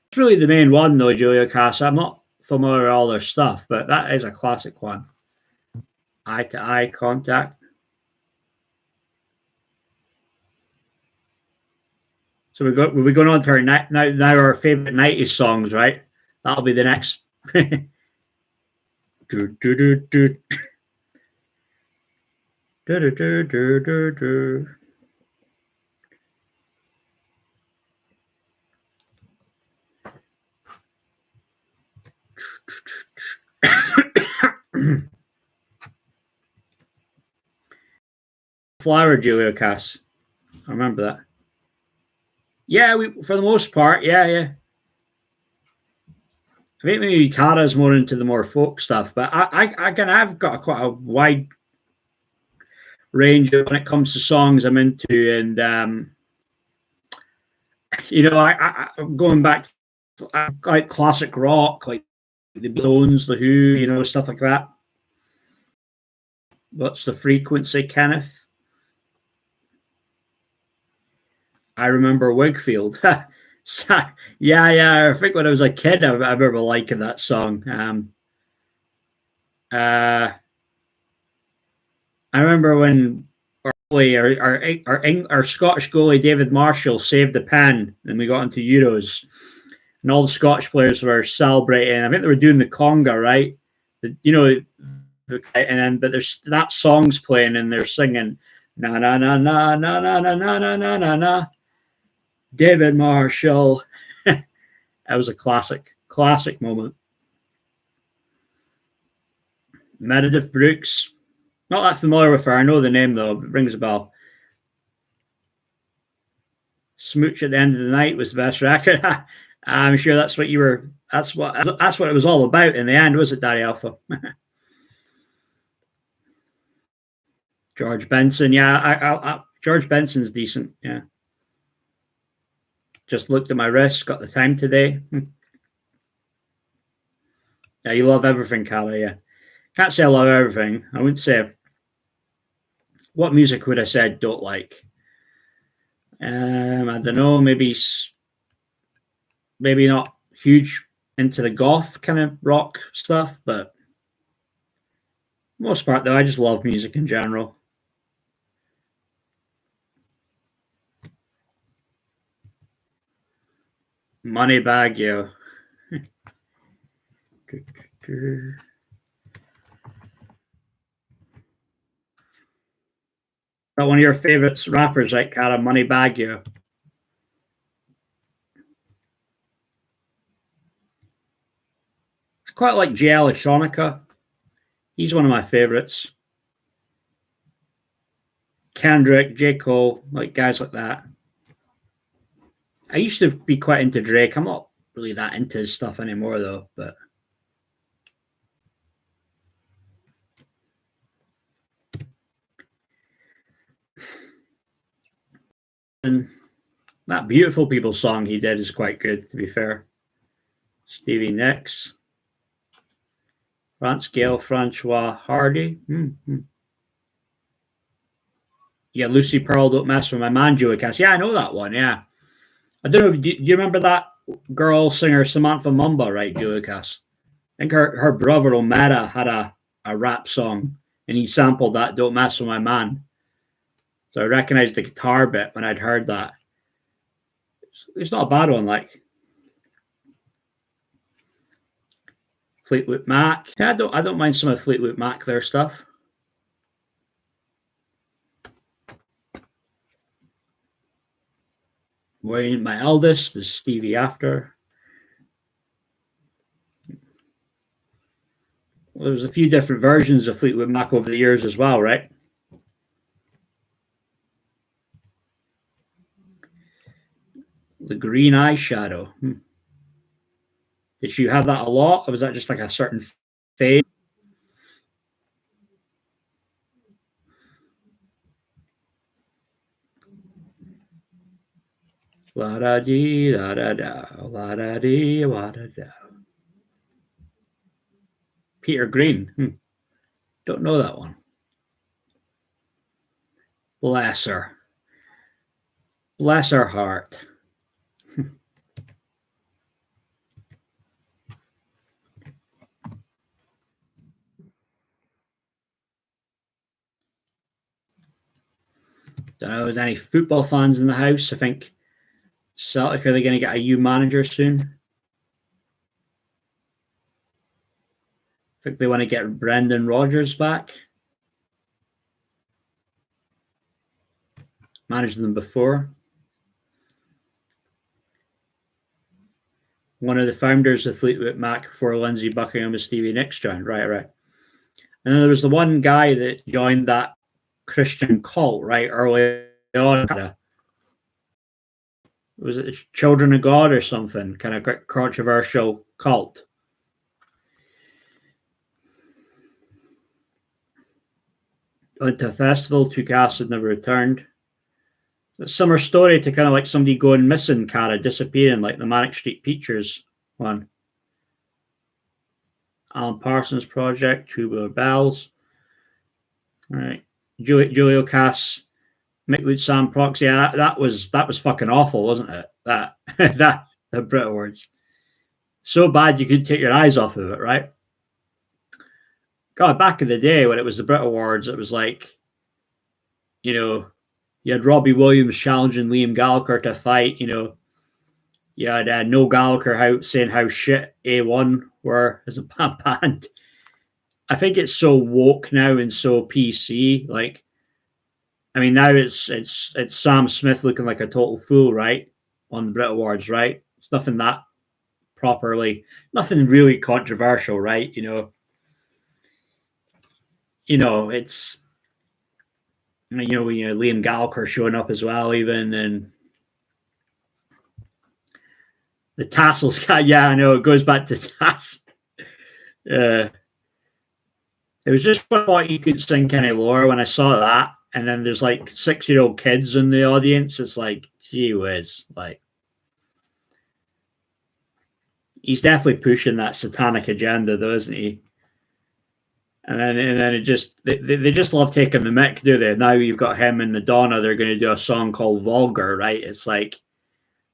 Speaker 1: It's really the main one, though, Julia Cass. I'm not familiar with all their stuff, but that is a classic one. Eye to Eye Contact. So we'll be going on to our now our favorite 90s songs, right? That'll be the next. do, do, do, do. Do, do, do, do, do, do. Flower, Julio Cass. I remember that. Yeah, for the most part, yeah. I think maybe Kara's more into the more folk stuff, but I've got quite a wide range when it comes to songs I'm into, and I'm going back. I like classic rock, like the Stones, the Who, stuff like that. What's the frequency, Kenneth? I remember Wakefield. So, yeah. I think when I was a kid, I remember liking that song. I remember when our Scottish goalie David Marshall saved the pen, and we got into Euros, and all the Scottish players were celebrating. I think they were doing the conga, right? But there's that song's playing, and they're singing na na na na na na na na na na na na. David Marshall. That was a classic moment. Meredith Brooks. Not that familiar with her. I know the name though. It rings a bell. Smooch at the End of the Night was the best record. I'm sure that's what you were. That's what it was all about in the end, was it, Daddy Alpha? George Benson, yeah. George Benson's decent, yeah. Just looked at my wrist. Got the time today. Yeah, you love everything, Callie. Yeah, can't say I love everything. I wouldn't say. What music would I say I don't like? I don't know. Maybe not huge into the goth kind of rock stuff, but most part though, I just love music in general. Moneybag, yeah. But one of your favorite rappers, like kind of Moneybag, yeah. I quite like Jay Electronica. He's one of my favorites. Kendrick, J. Cole, like guys like that. I used to be quite into Drake. I'm not really that into his stuff anymore, though. But and that Beautiful People song he did is quite good, to be fair. Stevie Nicks, Francois Hardy. Mm-hmm. Yeah, Lucy Pearl, Don't Mess With My Man, Joey Cass. Yeah, I know that one. Yeah, I don't know. Do you remember that girl singer Samantha Mumba? Right, Joey Cass. I think her brother Omera had a rap song, and he sampled that "Don't Mess With My Man." So I recognized the guitar bit when I'd heard that. It's not a bad one, like Fleetwood Mac. Yeah, I don't mind some of Fleetwood Mac their stuff. Wayne, my eldest, is Stevie After. Well, there was a few different versions of Fleetwood Mac over the years as well, right? The Green Eyeshadow. Did you have that a lot, or was that just like a certain phase? La da dee da da da, la da dee la da da. Peter Green. Don't know that one. Bless her. Bless her heart. Don't know if there's any football fans in the house. I think Celtic, are they going to get a new manager soon? I think they want to get Brendan Rodgers back. Managed them before. One of the founders of Fleetwood Mac before Lindsey Buckingham was Stevie Nicks joined. Right. And then there was the one guy that joined that Christian cult, right, early on. Was it Children of God or something? Kind of controversial cult. Went to a festival, took acid, never returned. A similar story to kind of like somebody going missing, Cara, disappearing, like the Manic Street Preachers one. Alan Parsons Project, Tubular Bells. All right. Julio Cass, Mick Wood, Sam Proxy. Yeah, that was fucking awful, wasn't it? The Brit Awards. So bad you couldn't take your eyes off of it, right? God, back in the day when it was the Brit Awards, it was like, you had Robbie Williams challenging Liam Gallagher to fight, you had Noel Gallagher saying how shit A1 were as a band. I think it's so woke now and so PC. Like, I mean, now it's Sam Smith looking like a total fool, right, on the Brit Awards, right? It's nothing that nothing really controversial, right? It's Liam Gallagher showing up as well, even, and the tassels guy. Yeah, I know it goes back to tassels. It was just I thought you couldn't sing any lower when I saw that, and then there's like 6-year-old kids in the audience. It's like, gee whiz, like he's definitely pushing that satanic agenda, though, isn't he? And then it just they just love taking the mick, do they? Now you've got him and Madonna. They're going to do a song called Vulgar, right? It's like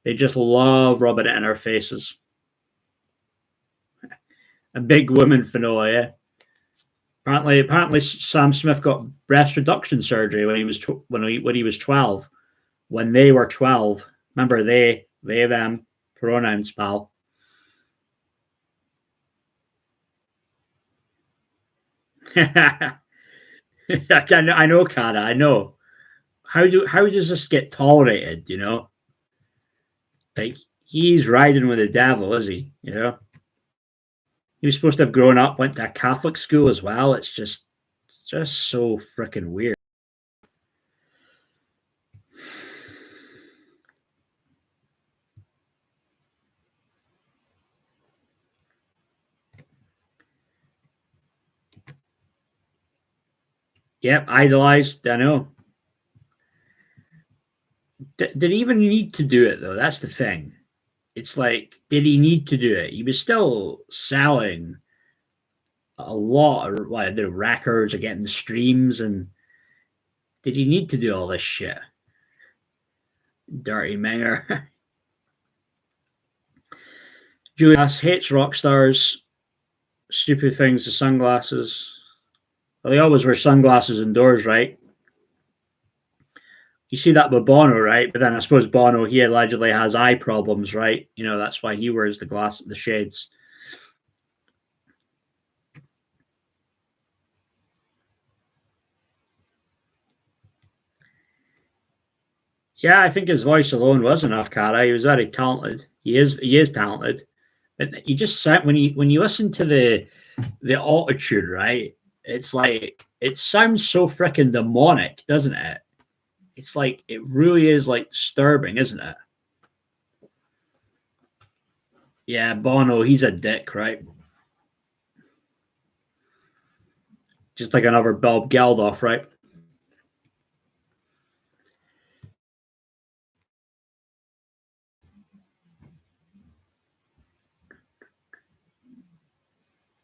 Speaker 1: they just love rubbing it in our faces. A big woman finola, yeah. Apparently, Sam Smith got breast reduction surgery when he was 12. When they were 12, remember they them pronouns, pal. I know, Cara. I know. How does this get tolerated? Like he's riding with the devil, is he? He was supposed to have grown up, went to a Catholic school as well. It's just so freaking weird. Yep, idolized. I know. Did he even need to do it though? That's the thing. It's like, did he need to do it? He was still selling a lot of the records, or getting the streams, and did he need to do all this shit? Dirty Minger. Julius hates rock stars. Stupid things, the sunglasses. Well, they always wear sunglasses indoors, right? You see that with Bono, right? But then I suppose Bono, he allegedly has eye problems, right? That's why he wears the shades. Yeah, I think his voice alone was enough, Cara. He was very talented. He is talented. But he just sound when you listen to the autotune, right? It's like it sounds so freaking demonic, doesn't it? It's like it really is like disturbing, isn't it? Yeah, Bono, he's a dick, right? Just like another Bob Geldof, right?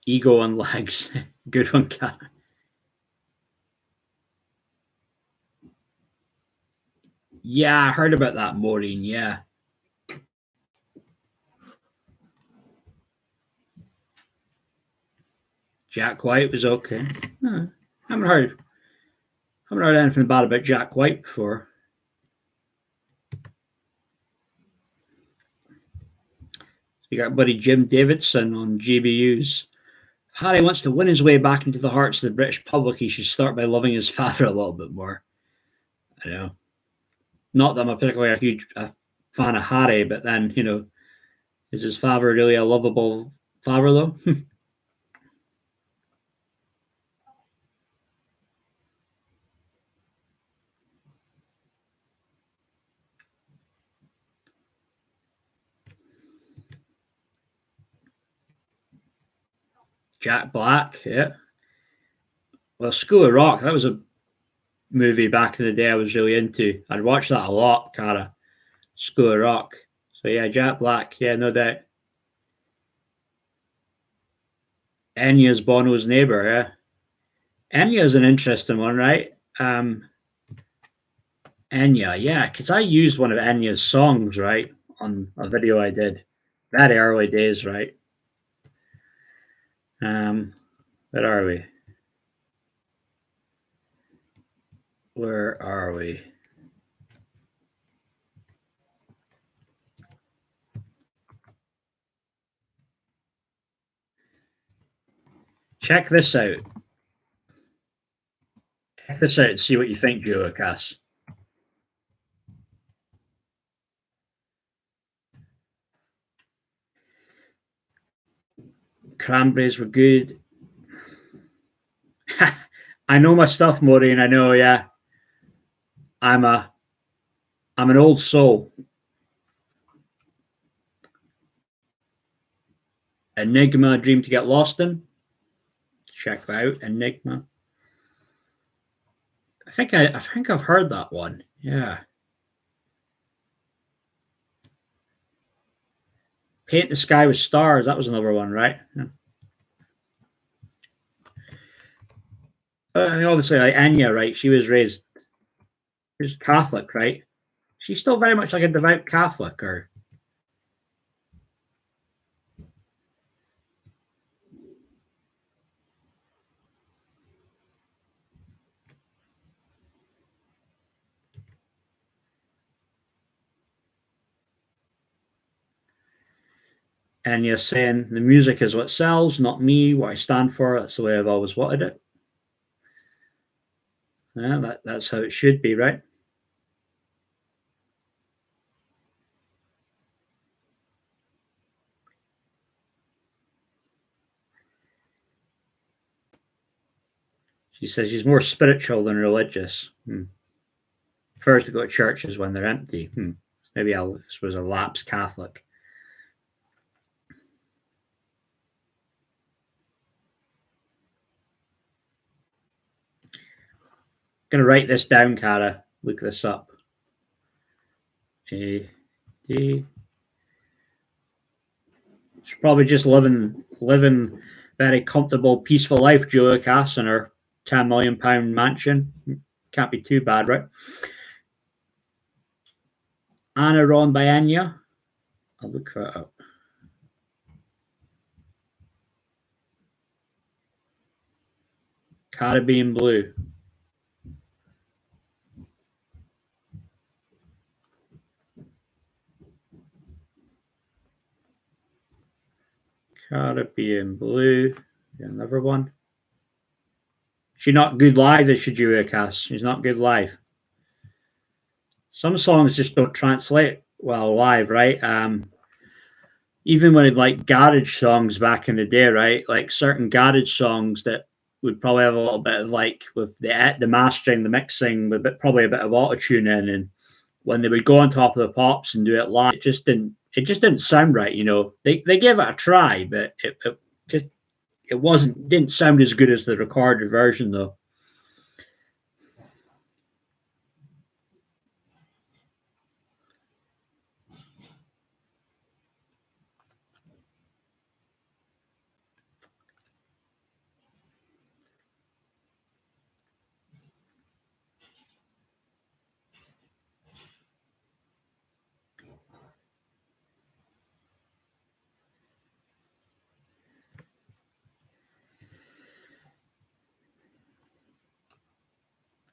Speaker 1: Ego and legs. Good one, Cat. Yeah, I heard about that, Maureen. Yeah. Jack White was okay. No, haven't heard anything bad about Jack White before. You got buddy Jim Davidson on GBUs. Harry wants to win his way back into the hearts of the British public. He should start by loving his father a little bit more. I know. Not that I'm particularly a huge fan of Harry, but then, you know, is his father really a lovable father, though? Jack Black, yeah. Well, School of Rock, that was a movie back in the day I was really into. I'd watch that a lot, Cara. School of Rock. So yeah, Jack Black, yeah, no doubt. Enya's Bono's neighbor, yeah. Enya's an interesting one, right? Enya, yeah, because I used one of Enya's songs, right, on a video I did. Very early days, right? Where are we? Where are we? Check this out. Check this out and see what you think, Joe Cass. Cranberries were good. I know my stuff, Maureen. I know, yeah. I'm an old soul. Enigma, Dream to Get Lost in. Check that out, Enigma. I think I've heard that one. Yeah. Paint the Sky with Stars. That was another one, right? Yeah. Obviously, like Enya, right? She was Catholic, right? She's still very much like a devout Catholic, or Enya saying the music is what sells, not me. What I stand for. That's the way I've always wanted it. Yeah, that's how it should be, right? She says she's more spiritual than religious. Prefers to go to churches when they're empty. Maybe I was a lapsed Catholic. Gonna write this down, Cara. Look this up. A D. She's probably just living very comfortable, peaceful life, Julia Cass, in her £10 million mansion. Can't be too bad, right? Anna Ron by Enya. I'll look that up. Caribbean Blue. Caribbean Blue. Another one. She's not good live, is she, Julia Cass? She's not good live. Some songs just don't translate well live, right? Even when it like garage songs back in the day, right? Like certain garage songs that would probably have a little bit of like with the mastering, the mixing, with probably a bit of auto tune in, and when they would go on top of the pops and do it live, it just didn't sound right. You know, they gave it a try, but it didn't sound as good as the recorded version though.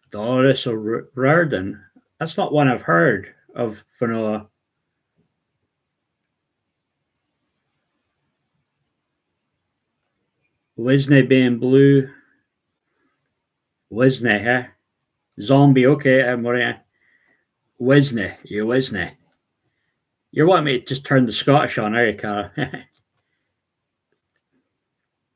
Speaker 1: Doris O'Riordan. That's not one I've heard of, Finola. Wisney being blue. Wisney, huh? Zombie, okay, I'm worried. Wisney, you Wisney. You're wanting me to just turn the Scottish on, are you, Cara?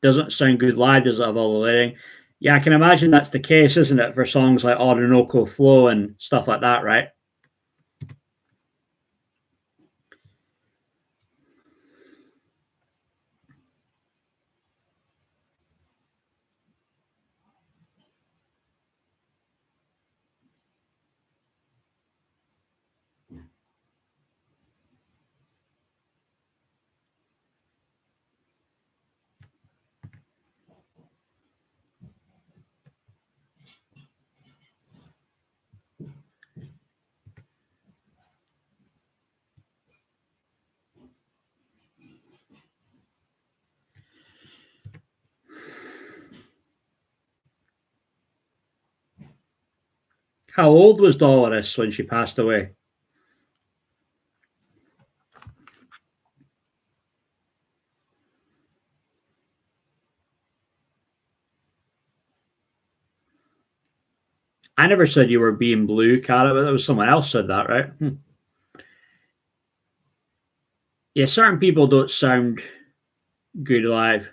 Speaker 1: Doesn't sound good live, does it, have all the lyric? Yeah, I can imagine that's the case, isn't it, for songs like Orinoco Flow and stuff like that, right? How old was Dolores when she passed away? I never said you were being blue, Cara, but it was someone else said that, right? Yeah, certain people don't sound good live.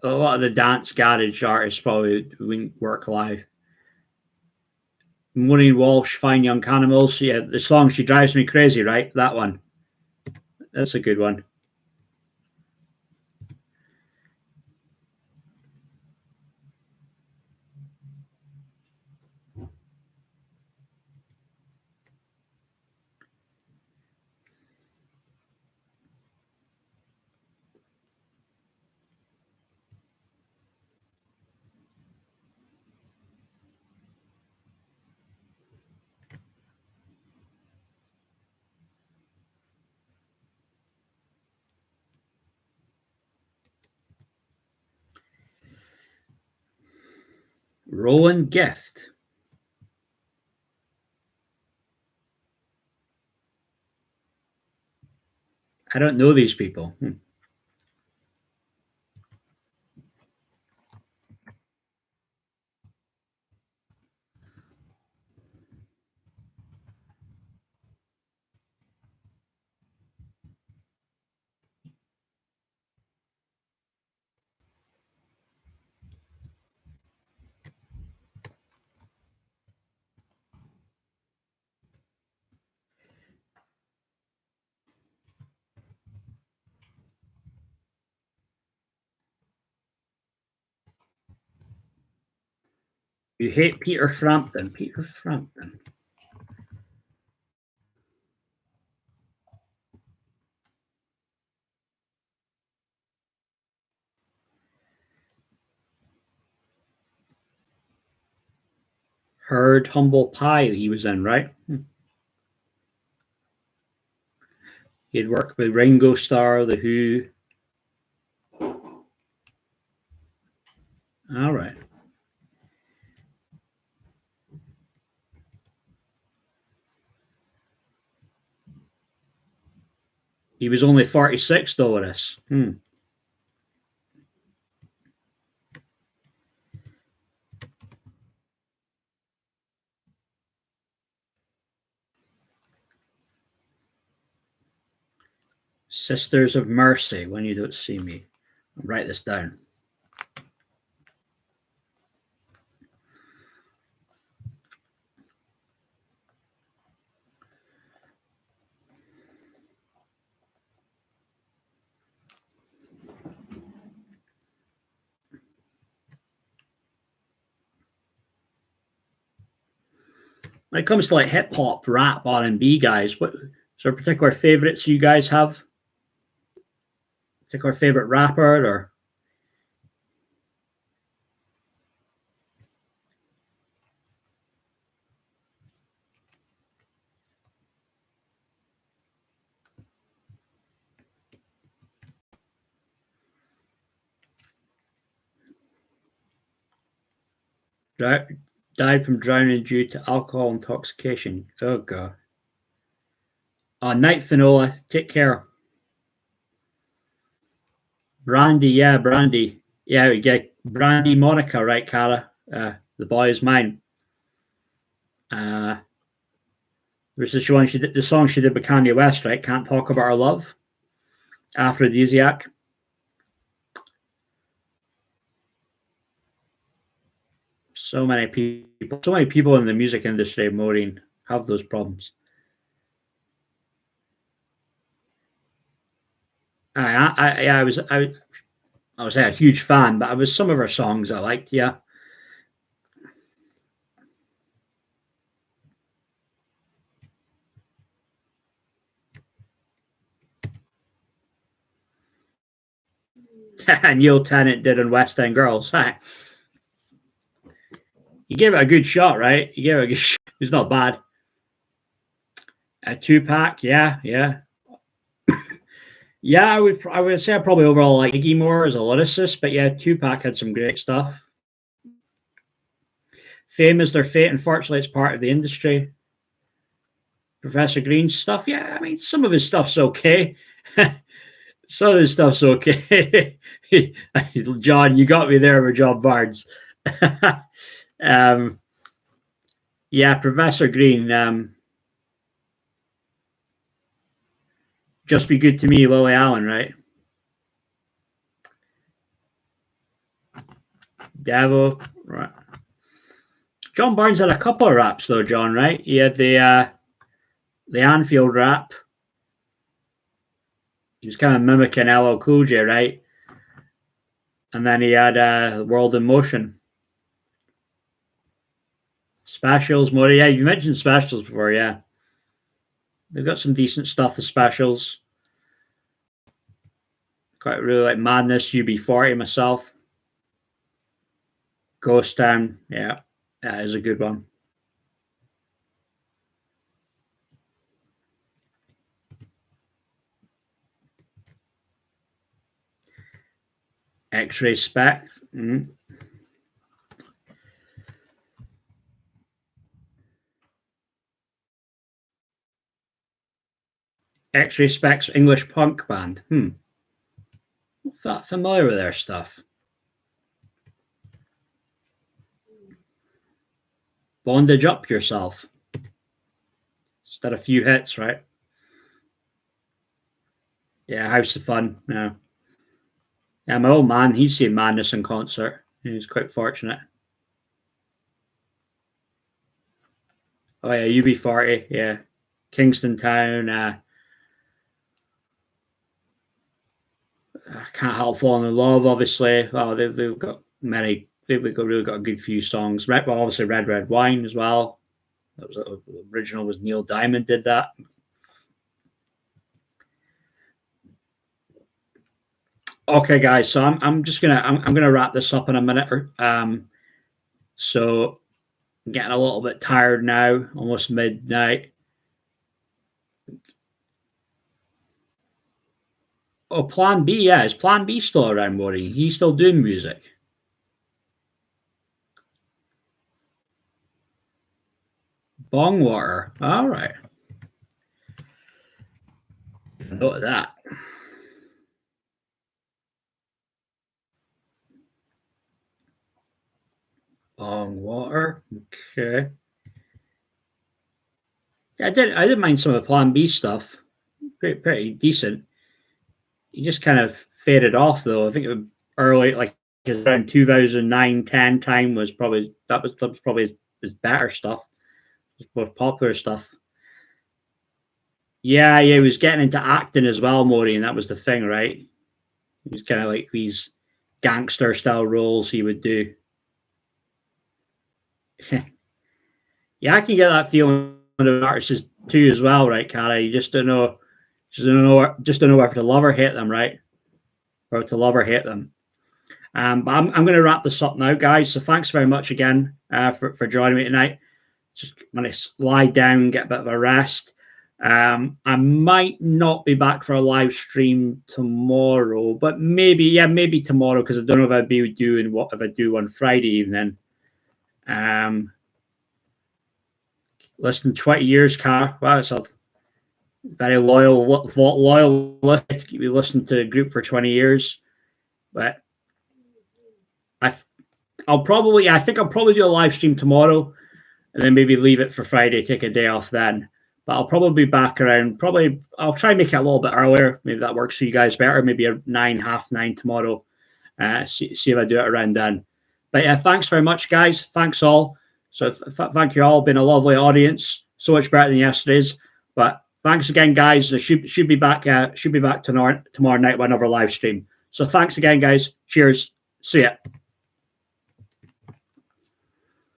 Speaker 1: A lot of the dance garage artists probably wouldn't work live. Maureen Walsh, Fine Young Cannibals. Yeah, the song She Drives Me Crazy, right? That one. That's a good one. Rowan Gift. I don't know these people. You hate Peter Frampton. Peter Frampton. Heard Humble Pie he was in, right? He'd worked with Ringo Starr, The Who. All right. He was only 46, Doris. Sisters of Mercy, When You Don't See Me. I'll write this down. When it comes to like hip hop, rap, R&B guys, what is there particular favorites you guys have? Particular favorite rapper or? Died from drowning due to alcohol intoxication. Oh god. Night Finola, take care. Brandy, yeah, Brandy. Yeah, we get Brandy Monica, right, Cara? The boy is mine. There's the one she did, the song she did with Kanye West, right? Can't talk about our love. Aphrodisiac. So many people in the music industry, Maureen, have those problems. I was a huge fan, but I was some of her songs I liked. Yeah. Neil Tennant did in West End Girls. You gave it a good shot, right? You gave it a good shot. It's not bad. A 2-pack, yeah, yeah. Yeah, I would say I probably overall like Iggy more as a lyricist, but yeah, 2-pack had some great stuff. Fame is their fate. Unfortunately, it's part of the industry. Professor Green's stuff, yeah, I mean, some of his stuff's okay. Some of his stuff's okay. John, you got me there with John Barnes. Yeah, Professor Green. Just Be Good to Me, Lily Allen, right? Devil, right? John Barnes had a couple of raps though, John, right? He had the Anfield rap. He was kind of mimicking LL Cool J, right? And then he had World in Motion. Specials, more. Yeah, you mentioned Specials before, yeah. They've got some decent stuff, the Specials. Quite really like Madness, UB40 myself. Ghost Town, yeah, that is a good one. X-Ray Spec. Mm-hmm. X-Ray Spec's English punk band. Not that familiar with their stuff. Bondage Up Yourself. Just had a few hits, right? Yeah, House of Fun. Yeah. Yeah, my old man, he's seen Madness in concert. He was quite fortunate. Oh yeah, UB40, yeah. Kingston Town, Can't Help Falling in Love, obviously. Oh, they've got many. Really got a good few songs. Well, obviously Red Red Wine as well. That was the original. Was Neil Diamond did that. Okay, guys. So I'm just gonna wrap this up in a minute. So I'm getting a little bit tired now. Almost midnight. Oh, Plan B. Yeah, is Plan B still around, Maury? He's still doing music. Bongwater. All right. Note that. Bongwater. Okay. Yeah, I didn't mind some of the Plan B stuff. Pretty decent. He just kind of faded off though. I think it was early, like around 2009, 10 time was probably that was probably his better stuff, his more popular stuff. Yeah, he was getting into acting as well, Maury, and that was the thing, right? He was kind of like these gangster style roles he would do. Yeah, I can get that feeling of artists too as well, right, Cara? You just don't know, just don't know whether to love or hate them, right? Or to love or hate them. But I'm going to wrap this up now, guys. So thanks very much again for joining me tonight. Just going to lie down, get a bit of a rest. I might not be back for a live stream tomorrow, but maybe tomorrow because I don't know if I'd be doing what if I do on Friday evening. Less than 20 years, Car. Wow, it's a very loyal list. Keep you listening to a group for 20 years. But I think I'll probably do a live stream tomorrow, and then maybe leave it for Friday, take a day off then. But I'll probably be back around. Probably I'll try and make it a little bit earlier. Maybe that works for you guys better. Maybe a 9, 9:30 tomorrow. See if I do it around then. But yeah, thanks very much, guys. Thanks all. So thank you all. Been a lovely audience. So much better than yesterday's. But thanks again, guys. I should be back. Tomorrow night with another live stream. So thanks again, guys. Cheers. See ya.